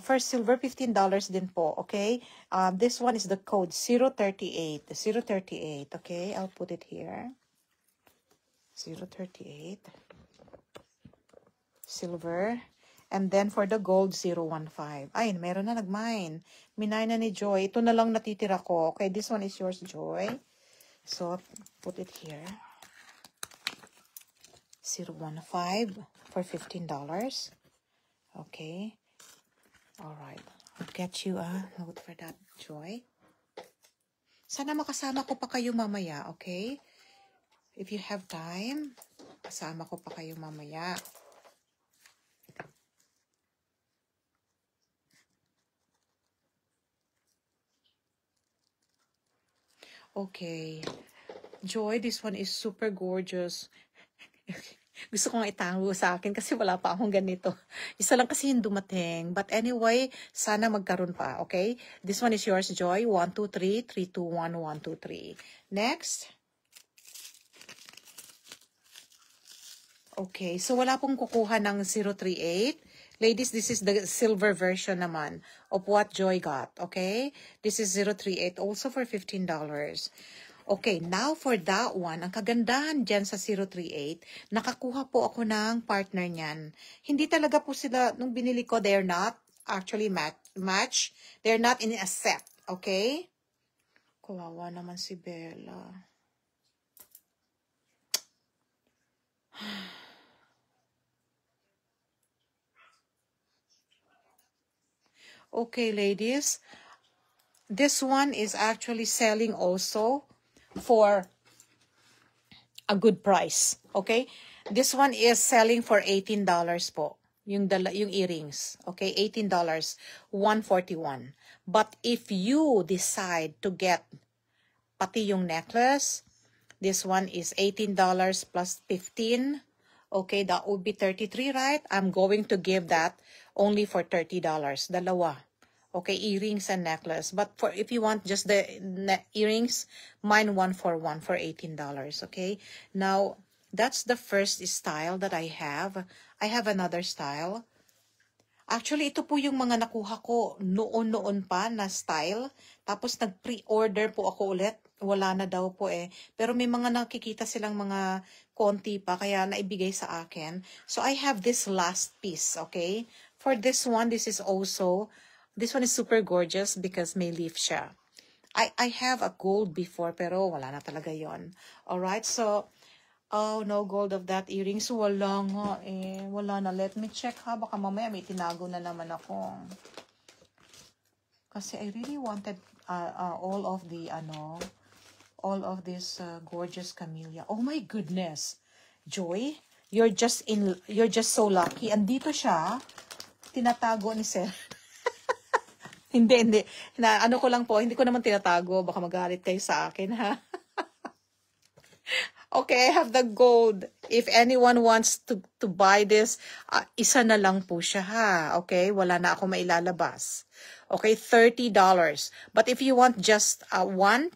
First silver, $15 din po, okay? This one is the code 038. 038, okay? I'll put it here. 038. Silver. And then for the gold, 015. Ay, meron na nag-mine. Minay na ni Joy. Ito na lang natitira ko. Okay, this one is yours, Joy. So, put it here. 015 for $15. Okay. Alright. I'll get you a note for that, Joy. Sana makasama ko pa kayo mamaya, okay? If you have time, kasama ko pa kayo mamaya. Okay. Joy, this one is super gorgeous. Gusto kong itango sa akin kasi wala pa akong ganito. Isa lang kasi yung dumating. But anyway, sana magkaroon pa, okay? This one is yours, Joy. 1, 2, 3. 3, 2, 1, 1, 2, 3. Next. Okay, so wala pong kukuha ng 038. Ladies, this is the silver version naman of what Joy got, okay? This is 038, also for $15. Okay, now for that one, ang kagandahan dyan sa 038, nakakuha po ako ng partner niyan. Hindi talaga po sila, nung binili ko, they're not actually match. They're not in a set, okay? Kawawa naman si Bella. Okay, ladies. This one is actually selling also for a good price. Okay? This one is selling for $18 po. Yung earrings. Okay? $18. $141. But if you decide to get pati yung necklace, this one is $18 plus 15. Okay, that would be 33, right? I'm going to give that only for $30. Dalawa. Okay, earrings and necklace. But for if you want just the earrings, mine 141 for $18. Okay, now that's the first style that I have. I have another style. Actually, ito po yung mga nakuha ko noon pa na style. Tapos nag-pre-order po ako ulit. Wala na daw po eh. Pero may mga nakikita silang mga konti pa, kaya naibigay sa akin. So I have this last piece, okay? For this one, this one is super gorgeous because may leaf siya. I have a gold before, pero wala na talaga yon. Alright, so, oh, no gold of that earrings. Wala nga eh. Wala na. Let me check ha. Baka mamaya may tinago na naman ako. Kasi I really wanted all of this gorgeous camellia. Oh my goodness. Joy, you're just so lucky. Andito siya. Tinatago ni Sir. Hindi. Ano ko lang po, hindi ko naman tinatago. Baka magalit kayo sa akin, ha? Okay, I have the gold. If anyone wants to buy this, isa na lang po siya, ha? Okay, wala na ako mailalabas. Okay, $30. But if you want just $15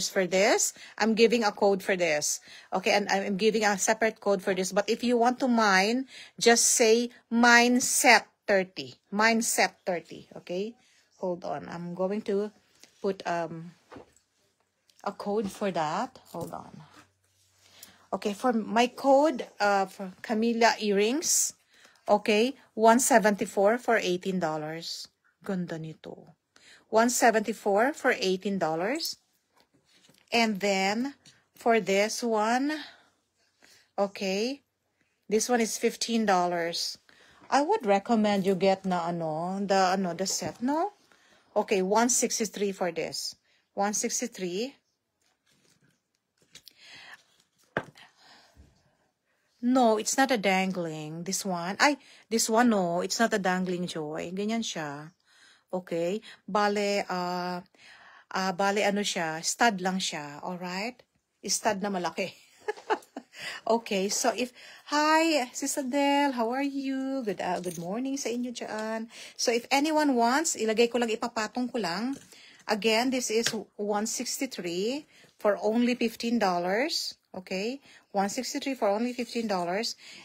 for this, I'm giving a code for this. Okay, and I'm giving a separate code for this. But if you want to mine, just say mine set 30. Mine set 30, okay? Hold on. I'm going to put a code for that. Hold on. Okay, for my code for Camellia earrings, okay, $174 for $18. Ganda nito. $174 for $18. And then for this one, okay, this one is $15. I would recommend you get the set, no? Okay, $163 for this. $163. No, it's not a dangling. This one. This one, no. It's not a dangling, Joy. Ganyan siya. Okay? Bale, ano siya? Stud lang siya. Alright? Stud na malaki. Okay, so hi, Sister Del, how are you? Good morning sa inyo dyan. So if anyone wants, ilagay ko lang, ipapatong ko lang. Again, this is $163 for only $15. Okay, $163 for only $15.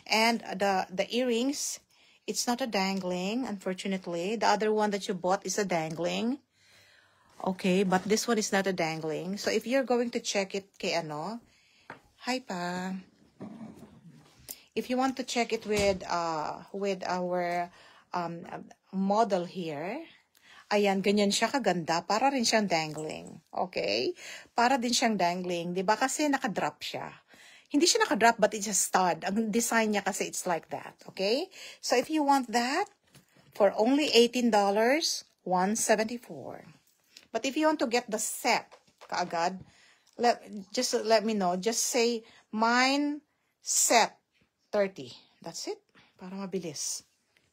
And the earrings, it's not a dangling, unfortunately. The other one that you bought is a dangling. Okay, but this one is not a dangling. So if you're going to check it kay hi pa. If you want to check it with our model here, ayan, ganyan siya kaganda. Para rin siyang dangling. Okay? Para din siyang dangling. Diba? Kasi nakadrop siya. Hindi siya nakadrop, but it's a stud. Ang design niya kasi it's like that. Okay? So if you want that, for only $18, $174. But if you want to get the set, kaagad, just let me know. Just say, mine set 30. That's it. Para mabilis.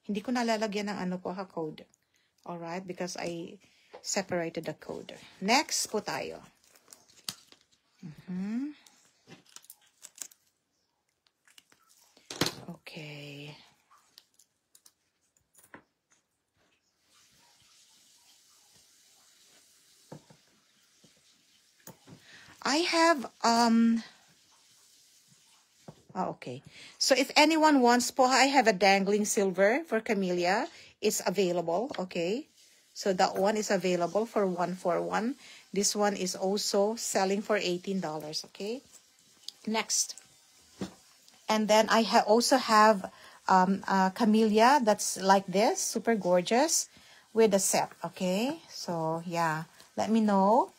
Hindi ko nalalagyan ng code. Alright? Because I separated the code. Next po tayo. Mhm. Okay. I have okay. So if anyone wants po, I have a dangling silver for Camellia. It's available, okay? So that one is available for 141. This one is also selling for $18, okay? Next. And then I also have Camellia that's like this, super gorgeous with a set, okay? So yeah, let me know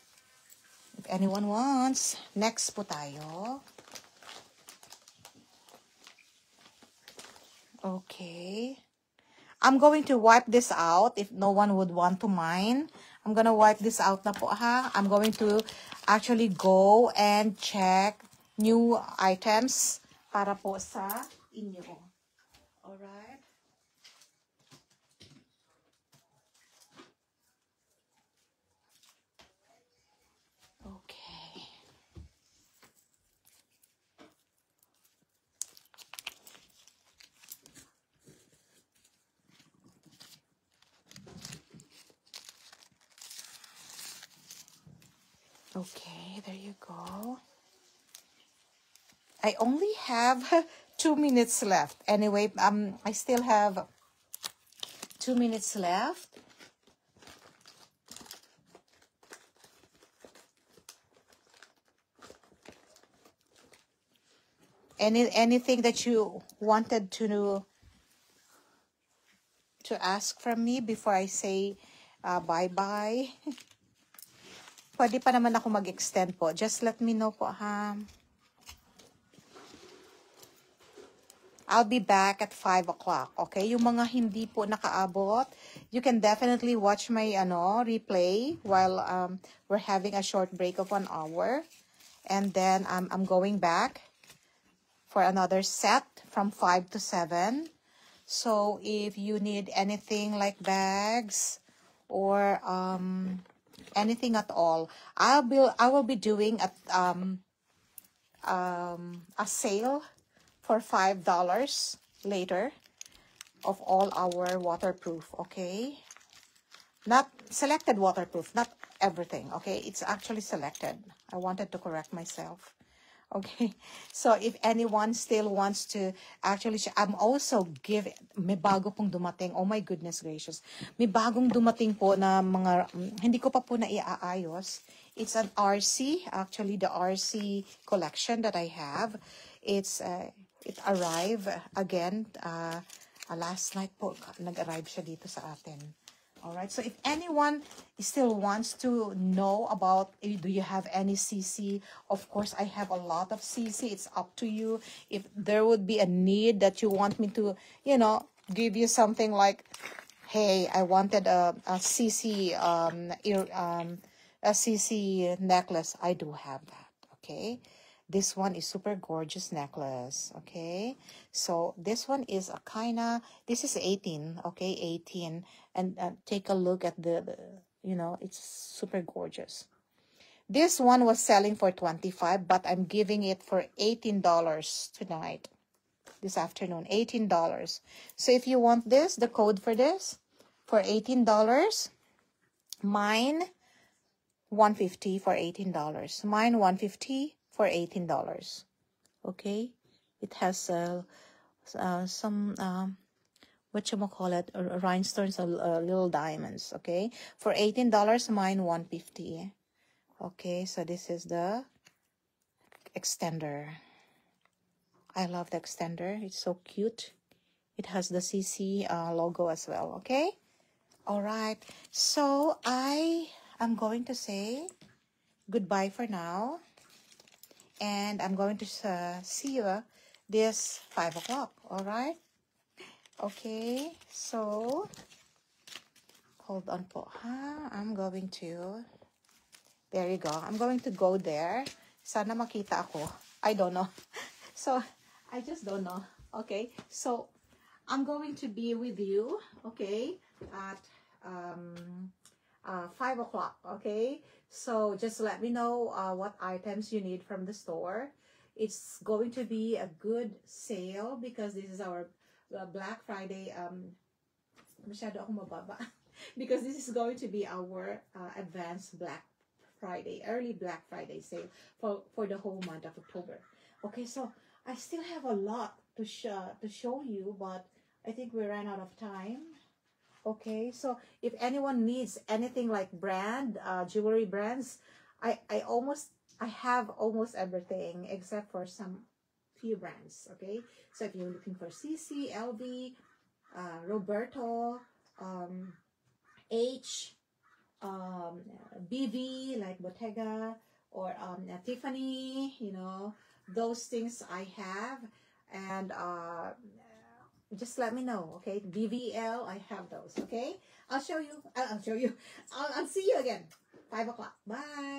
if anyone wants. Next po tayo. Okay. I'm going to wipe this out if no one would want to mind. I'm gonna wipe this out na po ha. I'm going to actually go and check new items para po sa inyo. Alright? Okay. Okay, there you go. I only have 2 minutes left. Anyway, I still have 2 minutes left. Anything that you wanted to ask from me before I say bye-bye? Pwede pa naman ako mag-extend po. Just let me know po ha. I'll be back at 5 o'clock. Okay? Yung mga hindi po nakaabot, you can definitely watch my replay while we're having a short break of 1 hour. And then I'm going back for another set from 5 to 7. So if you need anything like bags or anything at all, I will be doing a sale for $5 later of all our waterproof, okay? Not selected waterproof, not everything, okay? It's actually selected. I wanted to correct myself. Okay, so if anyone still wants to actually, I'm also may bago pong dumating. Oh my goodness gracious. May bagong dumating po na mga, hindi ko pa po na iaayos. It's an RC, actually the RC collection that I have. It arrived again, last night po, nag-arrive siya dito sa atin. Alright, so if anyone still wants to know about, do you have any CC? Of course, I have a lot of CC. It's up to you. If there would be a need that you want me to, give you something like, hey, I wanted a CC, a CC necklace. I do have that, okay? This one is super gorgeous necklace, okay? So this one is a this is 18, okay? 18. And take a look at it's super gorgeous. This one was selling for $25, but I'm giving it for $18 tonight, this afternoon, $18. So if you want this, the code for this, for $18, mine $150 for $18. Mine $150 for $18. Okay, it has some whatchamacallit, rhinestones, little diamonds. Okay, for $18, mine $150. Okay, so this is the extender. I love the extender. It's so cute. It has the CC logo as well. Okay, all right. So I am going to say goodbye for now. And I'm going to see you this 5 o'clock, all right? Okay, so, hold on po, ha? I'm going to, there you go. I'm going to go there. Sana makita ako. I don't know. So, I just don't know. Okay, so, I'm going to be with you, okay, at 5 o'clock, okay? So just let me know what items you need from the store. It's going to be a good sale because this is our Black Friday. Masyado akong mababa. Because this is going to be our advanced Black Friday, early Black Friday sale for the whole month of October. Okay, so I still have a lot to show you, but I think we ran out of time. Okay, so if anyone needs anything like brand, jewelry brands, I have almost everything except for some few brands. Okay, so if you're looking for CC, LV, Roberto, H, BV like Bottega, or Tiffany, you know, those things I have. And just let me know, okay? BVL, I have those, okay? I'll show you. I'll see you again. 5 o'clock. Bye.